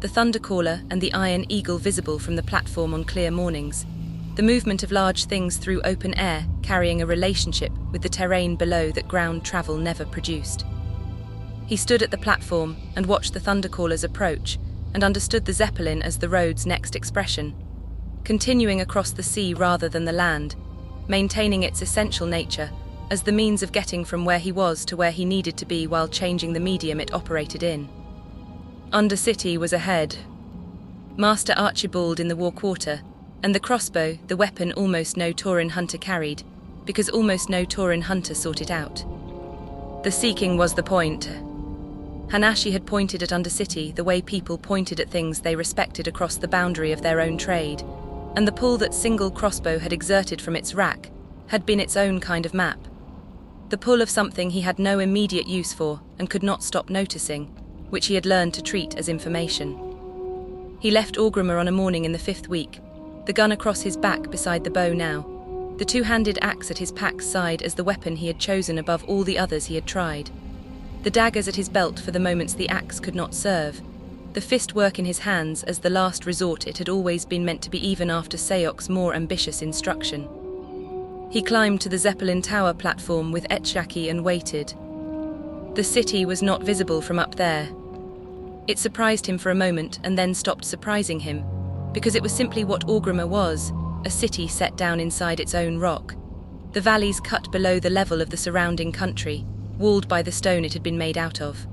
the Thundercaller and the Iron Eagle visible from the platform on clear mornings, the movement of large things through open air carrying a relationship with the terrain below that ground travel never produced. He stood at the platform and watched the Thundercallers approach and understood the Zeppelin as the road's next expression, continuing across the sea rather than the land, maintaining its essential nature as the means of getting from where he was to where he needed to be while changing the medium it operated in. Undercity was ahead. Master Archibald in the war quarter, and the crossbow, the weapon almost no Tauren hunter carried, because almost no Tauren hunter sought it out. The seeking was the point. Hanashi had pointed at Undercity the way people pointed at things they respected across the boundary of their own trade, and the pull that single crossbow had exerted from its rack had been its own kind of map. The pull of something he had no immediate use for and could not stop noticing, which he had learned to treat as information. He left Orgrimmar on a morning in the 5th week, the gun across his back beside the bow now, the two-handed axe at his pack's side as the weapon he had chosen above all the others he had tried, the daggers at his belt for the moments the axe could not serve, the fist work in his hands as the last resort it had always been meant to be even after Sayoc's more ambitious instruction. He climbed to the Zeppelin Tower platform with Echeyakee and waited. The city was not visible from up there. It surprised him for a moment and then stopped surprising him, because it was simply what Orgrimmar was, a city set down inside its own rock. The valleys cut below the level of the surrounding country, walled by the stone it had been made out of.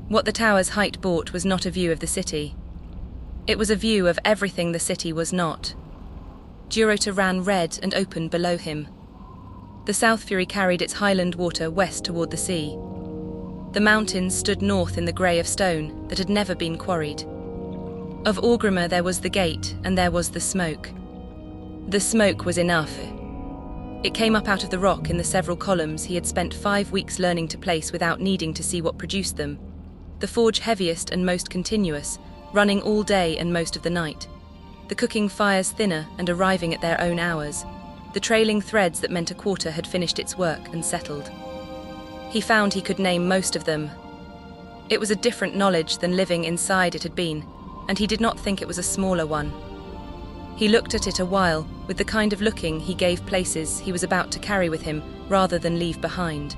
What the tower's height brought was not a view of the city. It was a view of everything the city was not. Durotar ran red and open below him. The South Fury carried its highland water west toward the sea. The mountains stood north in the grey of stone that had never been quarried. Of Orgrimmar there was the gate, and there was the smoke. The smoke was enough. It came up out of the rock in the several columns he had spent 5 weeks learning to place without needing to see what produced them. The forge heaviest and most continuous, running all day and most of the night. The cooking fires thinner and arriving at their own hours. The trailing threads that meant a quarter had finished its work and settled. He found he could name most of them. It was a different knowledge than living inside it had been, and he did not think it was a smaller one. He looked at it a while, with the kind of looking he gave places he was about to carry with him rather than leave behind.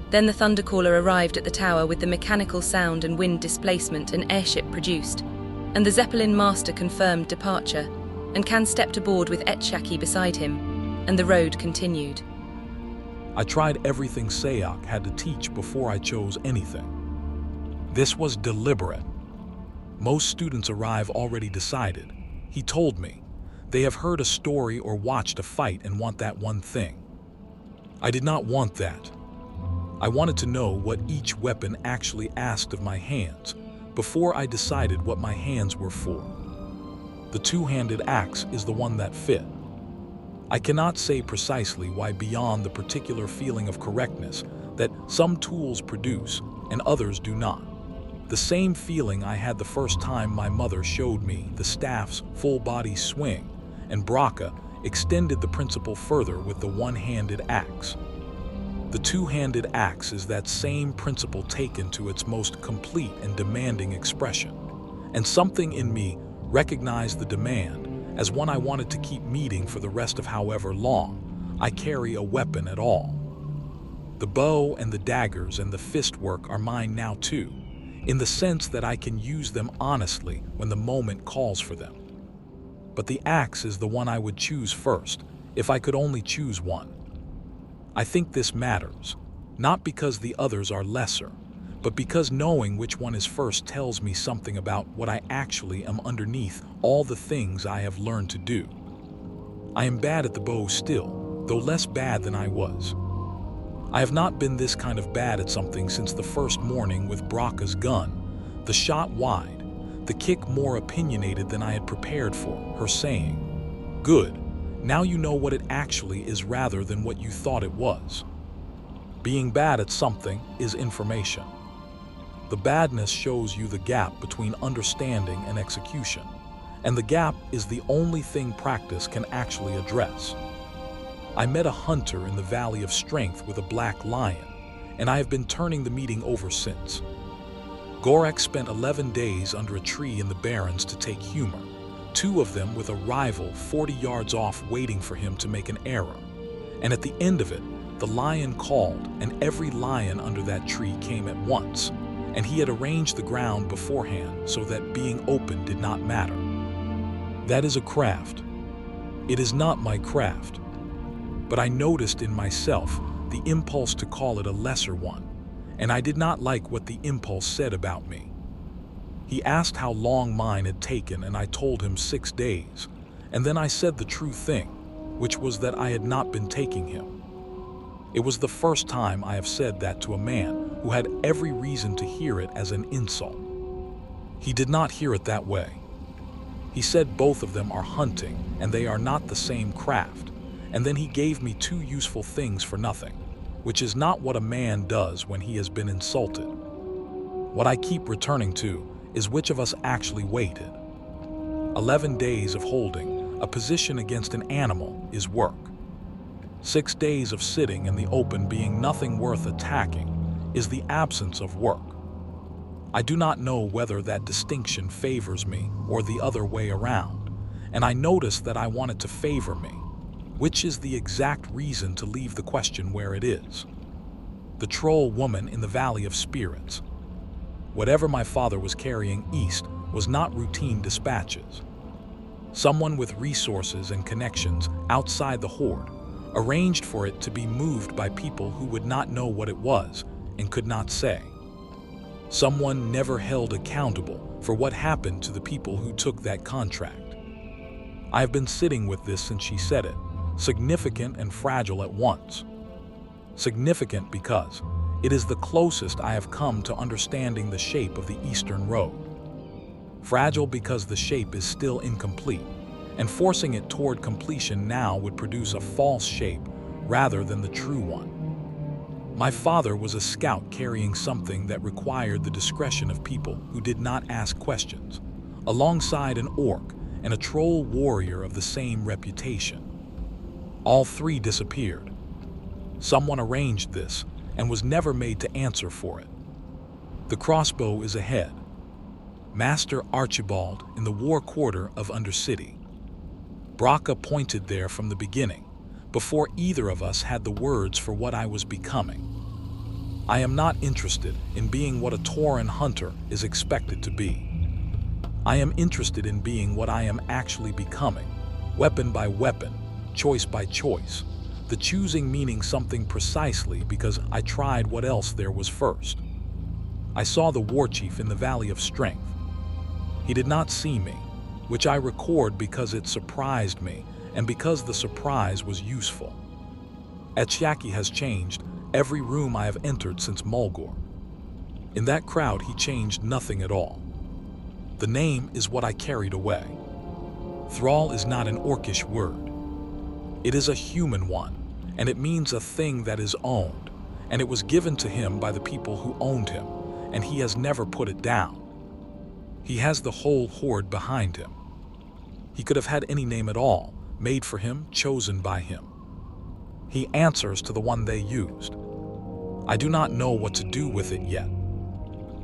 Then the Thundercaller arrived at the tower with the mechanical sound and wind displacement an airship produced, and the Zeppelin master confirmed departure, and Khan stepped aboard with Echeyakee beside him, and the road continued. I tried everything Sayoc had to teach before I chose anything. This was deliberate. Most students arrive already decided. He told me. They have heard a story or watched a fight and want that one thing. I did not want that. I wanted to know what each weapon actually asked of my hands before I decided what my hands were for. The two-handed axe is the one that fit. I cannot say precisely why beyond the particular feeling of correctness that some tools produce and others do not. The same feeling I had the first time my mother showed me the staff's full-body swing, and Braka extended the principle further with the one-handed axe. The two-handed axe is that same principle taken to its most complete and demanding expression, and something in me recognized the demand as one I wanted to keep meeting for the rest of however long I carry a weapon at all. The bow and the daggers and the fist work are mine now too, in the sense that I can use them honestly when the moment calls for them. But the axe is the one I would choose first, if I could only choose one. I think this matters, not because the others are lesser, but because knowing which one is first tells me something about what I actually am underneath all the things I have learned to do. I am bad at the bow still, though less bad than I was. I have not been this kind of bad at something since the first morning with Braka's gun, the shot wide, the kick more opinionated than I had prepared for, her saying, "Good, now you know what it actually is rather than what you thought it was." Being bad at something is information. The badness shows you the gap between understanding and execution, and the gap is the only thing practice can actually address. I met a hunter in the Valley of Strength with a black lion, and I have been turning the meeting over since. Ghorak spent 11 days under a tree in the Barrens to take humor, 2 of them with a rival 40 yards off waiting for him to make an error, and at the end of it, the lion called, and every lion under that tree came at once, and he had arranged the ground beforehand so that being open did not matter. That is a craft. It is not my craft, but I noticed in myself the impulse to call it a lesser one, and I did not like what the impulse said about me. He asked how long mine had taken, and I told him 6 days, and then I said the true thing, which was that I had not been taking him. It was the first time I have said that to a man who had every reason to hear it as an insult. He did not hear it that way. He said both of them are hunting, and they are not the same craft, and then he gave me 2 useful things for nothing, which is not what a man does when he has been insulted. What I keep returning to is which of us actually waited. 11 days of holding a position against an animal is work. 6 days of sitting in the open being nothing worth attacking is the absence of work. I do not know whether that distinction favors me or the other way around, and I notice that I want it to favor me, which is the exact reason to leave the question where it is. the troll woman in the Valley of Spirits. Whatever my father was carrying east was not routine dispatches. Someone with resources and connections outside the Horde arranged for it to be moved by people who would not know what it was and could not say. Someone never held accountable for what happened to the people who took that contract. I have been sitting with this since she said it, significant and fragile at once. Significant because it is the closest I have come to understanding the shape of the Eastern Road. Fragile because the shape is still incomplete, and forcing it toward completion now would produce a false shape rather than the true one. My father was a scout carrying something that required the discretion of people who did not ask questions, alongside an orc and a troll warrior of the same reputation. All three disappeared. Someone arranged this and was never made to answer for it. The crossbow is ahead. Master Archibald in the war quarter of Undercity. Braca pointed there from the beginning, before either of us had the words for what I was becoming. I am not interested in being what a Tauren hunter is expected to be. I am interested in being what I am actually becoming, weapon by weapon, choice by choice, the choosing meaning something precisely because I tried what else there was first. I saw the Warchief in the Valley of Strength. He did not see me, which I record because it surprised me and because the surprise was useful. Echeyakee has changed every room I have entered since Mulgore. In that crowd he changed nothing at all. The name is what I carried away. Thrall is not an orcish word. It is a human one, and it means a thing that is owned, and it was given to him by the people who owned him, and he has never put it down. He has the whole Horde behind him. He could have had any name at all, made for him, chosen by him. He answers to the one they used. I do not know what to do with it yet.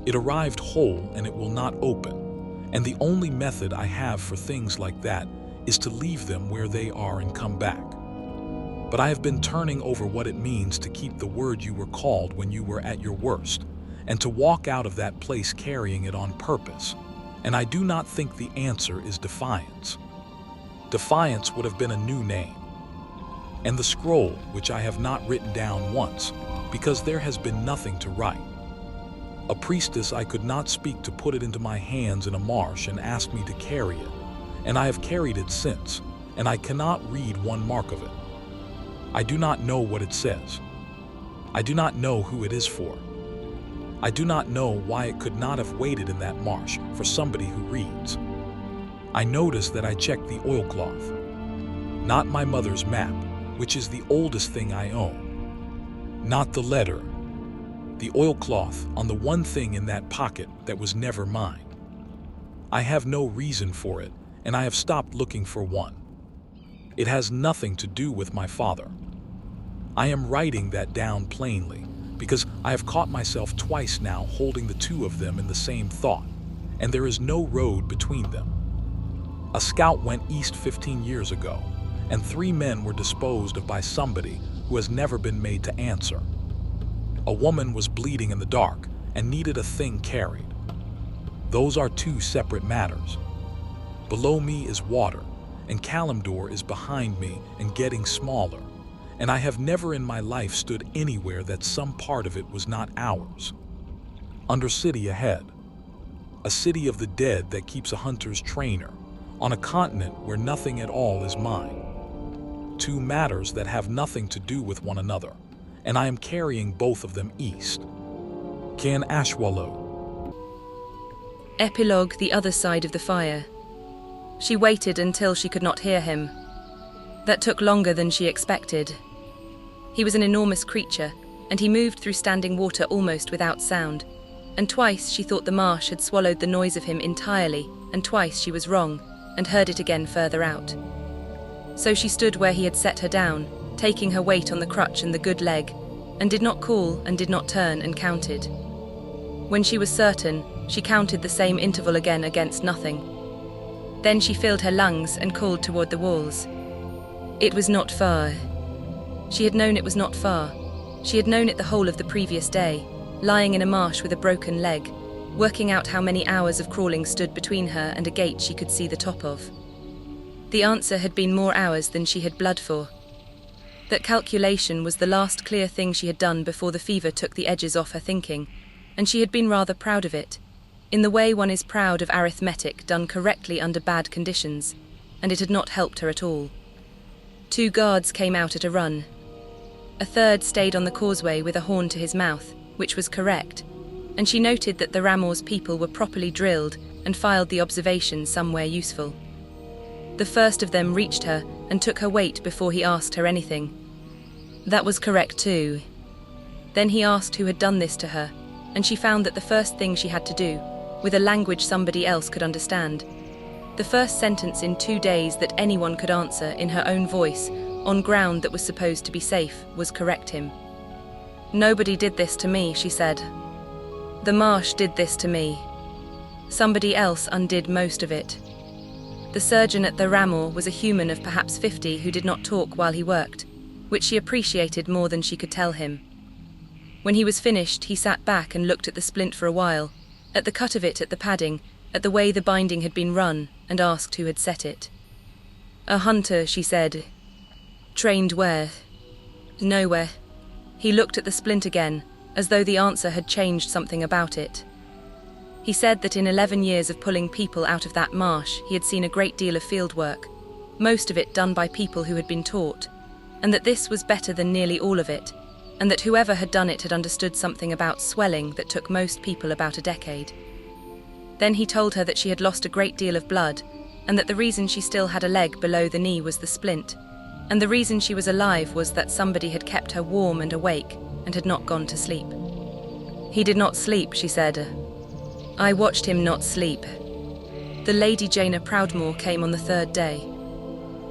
It arrived whole and it will not open, and the only method I have for things like that is to leave them where they are and come back. But I have been turning over what it means to keep the word you were called when you were at your worst, and to walk out of that place carrying it on purpose, and I do not think the answer is defiance. Defiance would have been a new name. And the scroll, which I have not written down once, because there has been nothing to write. A priestess I could not speak to put it into my hands in a marsh and ask me to carry it, and I have carried it since, and I cannot read one mark of it. I do not know what it says. I do not know who it is for. I do not know why it could not have waited in that marsh for somebody who reads. I noticed that I checked the oilcloth. Not my mother's map, which is the oldest thing I own. Not the letter. The oilcloth on the one thing in that pocket that was never mine. I have no reason for it, and I have stopped looking for one. It has nothing to do with my father. I am writing that down plainly, because I have caught myself twice now holding the two of them in the same thought, and there is no road between them. A scout went east 15 years ago, and 3 men were disposed of by somebody who has never been made to answer. A woman was bleeding in the dark and needed a thing carried. Those are 2 separate matters. Below me is water, and Kalimdor is behind me and getting smaller, and I have never in my life stood anywhere that some part of it was not ours. Undercity ahead. A city of the dead that keeps a hunter's trainer, on a continent where nothing at all is mine. 2 matters that have nothing to do with one another, and I am carrying both of them east. Can ASHWALLOW. Epilogue, the other side of the fire. She waited until she could not hear him. That took longer than she expected. He was an enormous creature, and he moved through standing water almost without sound, and twice she thought the marsh had swallowed the noise of him entirely, and twice she was wrong, and heard it again further out. So she stood where he had set her down, taking her weight on the crutch and the good leg, and did not call and did not turn and counted. When she was certain, she counted the same interval again against nothing. Then she filled her lungs and called toward the walls. It was not far. She had known it was not far. She had known it the whole of the previous day, lying in a marsh with a broken leg, working out how many hours of crawling stood between her and a gate she could see the top of. The answer had been more hours than she had blood for. That calculation was the last clear thing she had done before the fever took the edges off her thinking, and she had been rather proud of it, in the way one is proud of arithmetic done correctly under bad conditions, and it had not helped her at all. 2 guards came out at a run. A third stayed on the causeway with a horn to his mouth, which was correct, and she noted that the Ramor's people were properly drilled and filed the observations somewhere useful. The first of them reached her and took her weight before he asked her anything. That was correct too. Then he asked who had done this to her, and she found that the first thing she had to do, with a language somebody else could understand, the first sentence in 2 days that anyone could answer in her own voice, on ground that was supposed to be safe, was correct him. "Nobody did this to me," she said. "The marsh did this to me. Somebody else undid most of it." The surgeon at the Ramor was a human of perhaps 50 who did not talk while he worked, which she appreciated more than she could tell him. When he was finished, he sat back and looked at the splint for a while, at the cut of it, at the padding, at the way the binding had been run, and asked who had set it. "A hunter," she said. "Trained where?" "Nowhere." He looked at the splint again, as though the answer had changed something about it. He said that in 11 years of pulling people out of that marsh, he had seen a great deal of field work, most of it done by people who had been taught, and that this was better than nearly all of it, and that whoever had done it had understood something about swelling that took most people about a decade. Then he told her that she had lost a great deal of blood, and that the reason she still had a leg below the knee was the splint, and the reason she was alive was that somebody had kept her warm and awake and had not gone to sleep. "He did not sleep," she said. "I watched him not sleep." The Lady Jaina Proudmoore came on the 3rd day.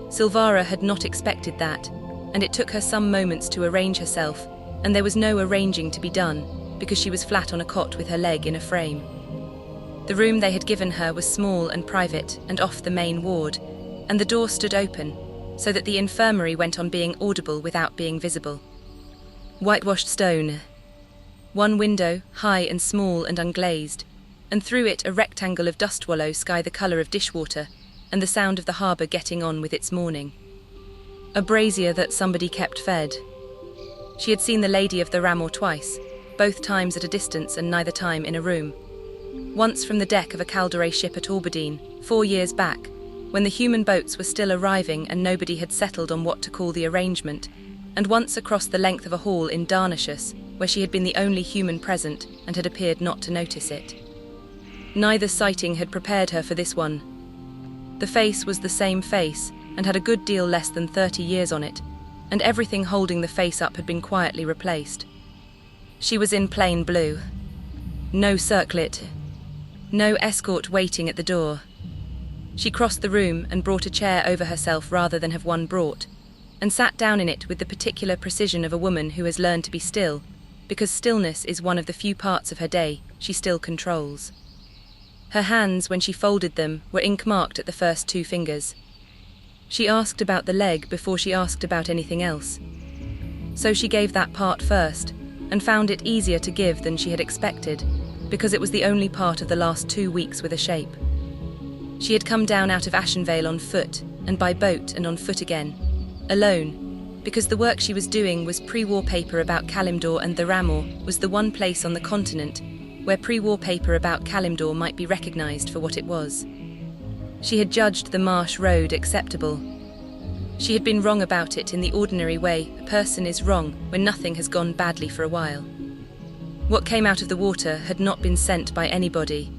Silvara had not expected that, and it took her some moments to arrange herself, and there was no arranging to be done, because she was flat on a cot with her leg in a frame. The room they had given her was small and private and off the main ward, and the door stood open, so that the infirmary went on being audible without being visible. Whitewashed stone. One window, high and small and unglazed, and through it a rectangle of dust-wallow sky the colour of dishwater, and the sound of the harbour getting on with its morning. A brazier that somebody kept fed. She had seen the Lady of the Ramor twice, both times at a distance and neither time in a room. Once from the deck of a Calderay ship at Aberdeen, 4 years back, when the human boats were still arriving and nobody had settled on what to call the arrangement, and once across the length of a hall in Darnashus, where she had been the only human present and had appeared not to notice it. Neither sighting had prepared her for this one. The face was the same face, and had a good deal less than 30 years on it, and everything holding the face up had been quietly replaced. She was in plain blue. No circlet. No escort waiting at the door. She crossed the room and brought a chair over herself rather than have one brought, and sat down in it with the particular precision of a woman who has learned to be still, because stillness is one of the few parts of her day she still controls. Her hands, when she folded them, were ink-marked at the first 2 fingers. She asked about the leg before she asked about anything else. So she gave that part first, and found it easier to give than she had expected, because it was the only part of the last 2 weeks with a shape. She had come down out of Ashenvale on foot, and by boat and on foot again, alone, because the work she was doing was pre-war paper about Kalimdor, and the Ramor was the one place on the continent where pre-war paper about Kalimdor might be recognised for what it was. She had judged the marsh road acceptable. She had been wrong about it in the ordinary way a person is wrong when nothing has gone badly for a while. What came out of the water had not been sent by anybody.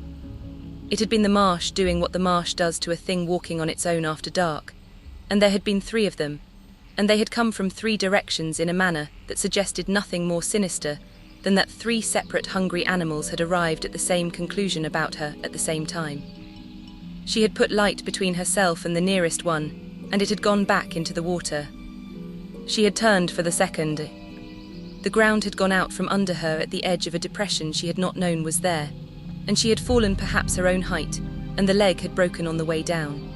It had been the marsh doing what the marsh does to a thing walking on its own after dark, and there had been 3 of them, and they had come from 3 directions in a manner that suggested nothing more sinister than that 3 separate hungry animals had arrived at the same conclusion about her at the same time. She had put light between herself and the nearest one, and it had gone back into the water. She had turned for the second. The ground had gone out from under her at the edge of a depression she had not known was there, and she had fallen perhaps her own height, and the leg had broken on the way down.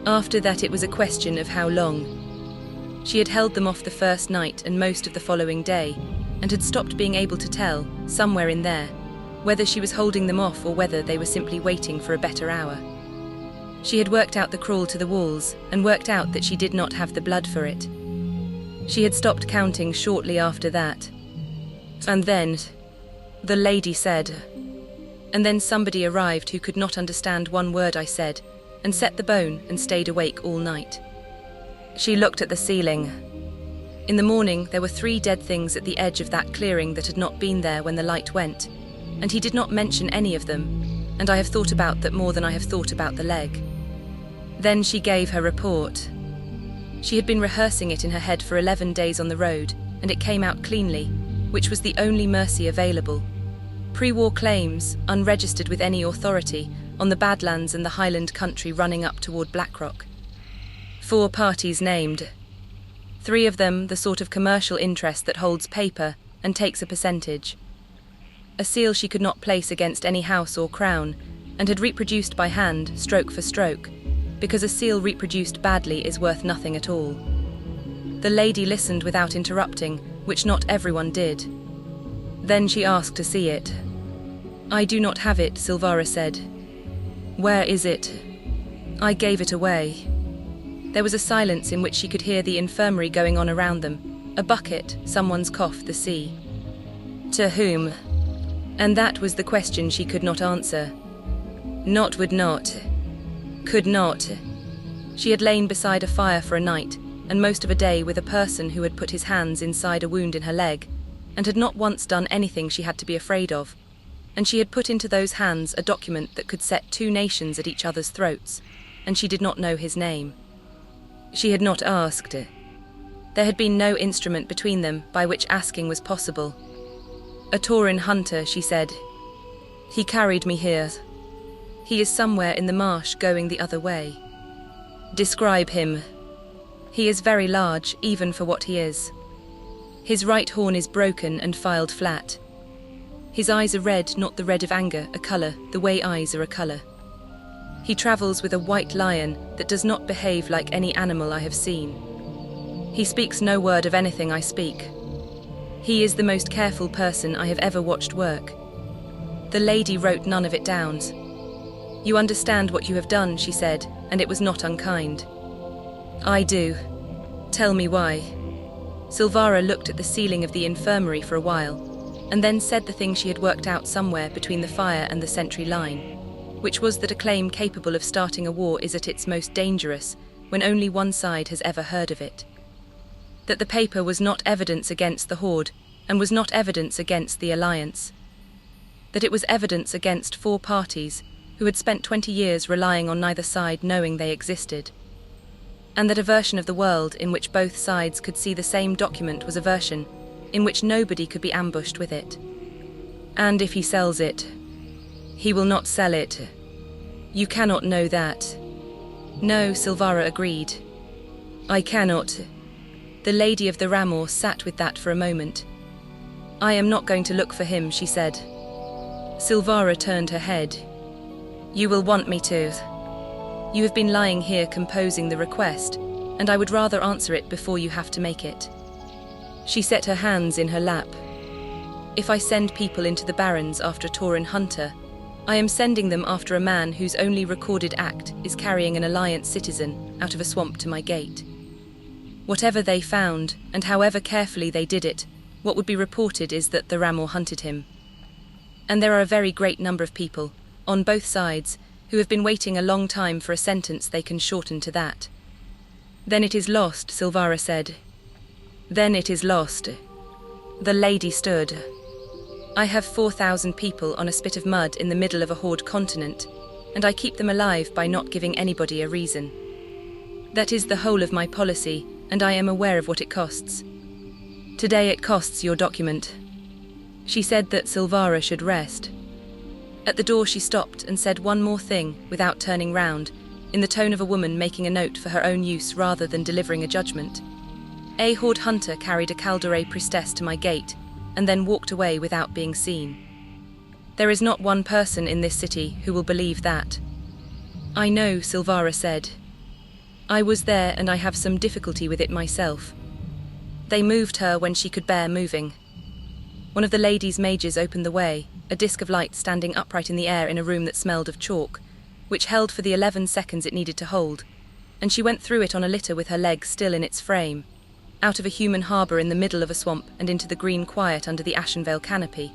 After that it was a question of how long. She had held them off the first night and most of the following day, and had stopped being able to tell, somewhere in there, whether she was holding them off or whether they were simply waiting for a better hour. She had worked out the crawl to the walls, and worked out that she did not have the blood for it. She had stopped counting shortly after that. And then, the lady said, and then somebody arrived who could not understand one word I said, and set the bone and stayed awake all night. She looked at the ceiling. In the morning there were 3 dead things at the edge of that clearing that had not been there when the light went, and he did not mention any of them, and I have thought about that more than I have thought about the leg. Then she gave her report. She had been rehearsing it in her head for 11 days on the road, and it came out cleanly, which was the only mercy available. Pre-war claims, unregistered with any authority, on the Badlands and the Highland country running up toward Blackrock. 4 parties named. 3 of them the sort of commercial interest that holds paper and takes a percentage. A seal she could not place against any house or crown, and had reproduced by hand, stroke for stroke, because a seal reproduced badly is worth nothing at all. The lady listened without interrupting, which not everyone did. Then she asked to see it. I do not have it, Silvara said. Where is it? I gave it away. There was a silence in which she could hear the infirmary going on around them. A bucket, someone's cough, the sea. To whom? And that was the question she could not answer. Not would not. Could not. She had lain beside a fire for a night, and most of a day with a person who had put his hands inside a wound in her leg, and had not once done anything she had to be afraid of, and she had put into those hands a document that could set 2 nations at each other's throats, and she did not know his name. She had not asked. There had been no instrument between them by which asking was possible. A Tauren hunter, she said. He carried me here. He is somewhere in the marsh going the other way. Describe him. He is very large, even for what he is. His right horn is broken and filed flat. His eyes are red, not the red of anger, a colour, the way eyes are a colour. He travels with a white lion that does not behave like any animal I have seen. He speaks no word of anything I speak. He is the most careful person I have ever watched work. The lady wrote none of it down. You understand what you have done, she said, and it was not unkind. I do. Tell me why. Silvara looked at the ceiling of the infirmary for a while, and then said the thing she had worked out somewhere between the fire and the sentry line, which was that a claim capable of starting a war is at its most dangerous when only one side has ever heard of it. That the paper was not evidence against the Horde, and was not evidence against the Alliance. That it was evidence against 4 parties who had spent 20 years relying on neither side knowing they existed. And that a version of the world in which both sides could see the same document was a version in which nobody could be ambushed with it. And if he sells it, he will not sell it. You cannot know that. No, Silvara agreed. I cannot. The lady of the Ramor sat with that for a moment. I am not going to look for him, she said. Silvara turned her head. You will want me to. You have been lying here composing the request, and I would rather answer it before you have to make it. She set her hands in her lap. If I send people into the Barrens after a Tauren hunter, I am sending them after a man whose only recorded act is carrying an Alliance citizen out of a swamp to my gate. Whatever they found, and however carefully they did it, what would be reported is that the Ramor hunted him. And there are a very great number of people, on both sides, who have been waiting a long time for a sentence they can shorten to that. Then it is lost, Silvara said. Then it is lost. The lady stood. I have 4,000 people on a spit of mud in the middle of a Horde continent, and I keep them alive by not giving anybody a reason. That is the whole of my policy, and I am aware of what it costs. Today it costs your document. She said that Silvara should rest. At the door she stopped and said one more thing without turning round, in the tone of a woman making a note for her own use rather than delivering a judgment. A Horde hunter carried a Kaldore priestess to my gate, and then walked away without being seen. There is not one person in this city who will believe that. I know, Silvara said. I was there and I have some difficulty with it myself. They moved her when she could bear moving. One of the ladies' mages opened the way, a disc of light standing upright in the air in a room that smelled of chalk, which held for the 11 seconds it needed to hold, and she went through it on a litter with her legs still in its frame, out of a human harbour in the middle of a swamp and into the green quiet under the Ashenvale canopy.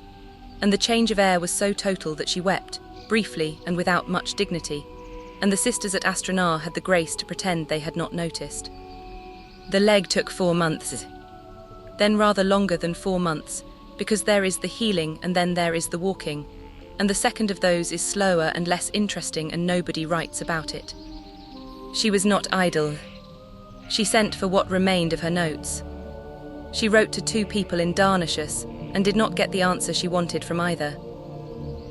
And the change of air was so total that she wept, briefly and without much dignity, and the sisters at Astronar had the grace to pretend they had not noticed. The leg took 4 months, then rather longer than 4 months, because there is the healing and then there is the walking, and the second of those is slower and less interesting and nobody writes about it. She was not idle. She sent for what remained of her notes. She wrote to 2 people in Darnashus and did not get the answer she wanted from either.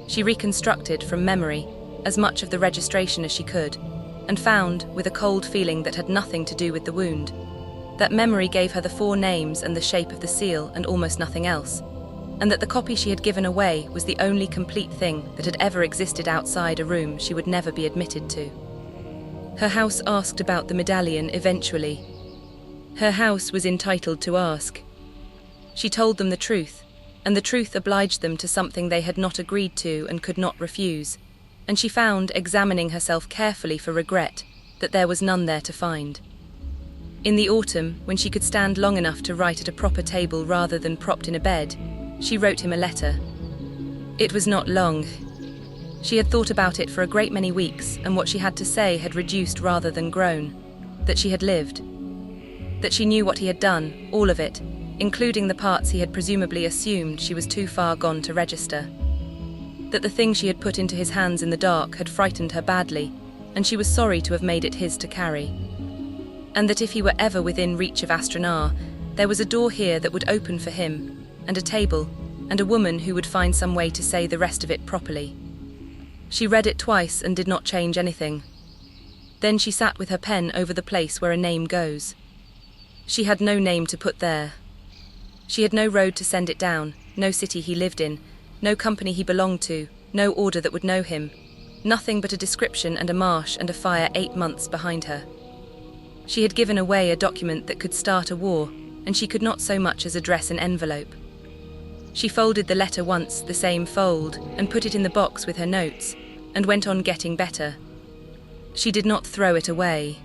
She reconstructed from memory as much of the registration as she could, and found, with a cold feeling that had nothing to do with the wound, that memory gave her the 4 names and the shape of the seal and almost nothing else, and that the copy she had given away was the only complete thing that had ever existed outside a room she would never be admitted to. Her house asked about the medallion eventually. Her house was entitled to ask. She told them the truth, and the truth obliged them to something they had not agreed to and could not refuse, and she found, examining herself carefully for regret, that there was none there to find. In the autumn, when she could stand long enough to write at a proper table rather than propped in a bed, she wrote him a letter. It was not long. She had thought about it for a great many weeks, and what she had to say had reduced rather than grown. That she had lived. That she knew what he had done, all of it, including the parts he had presumably assumed she was too far gone to register. That the thing she had put into his hands in the dark had frightened her badly, and she was sorry to have made it his to carry. And that if he were ever within reach of Astronar, there was a door here that would open for him, and a table, and a woman who would find some way to say the rest of it properly. She read it twice and did not change anything. Then she sat with her pen over the place where a name goes. She had no name to put there. She had no road to send it down, no city he lived in, no company he belonged to, no order that would know him, nothing but a description and a marsh and a fire 8 months behind her. She had given away a document that could start a war, and she could not so much as address an envelope. She folded the letter once, the same fold, and put it in the box with her notes, and went on getting better. She did not throw it away.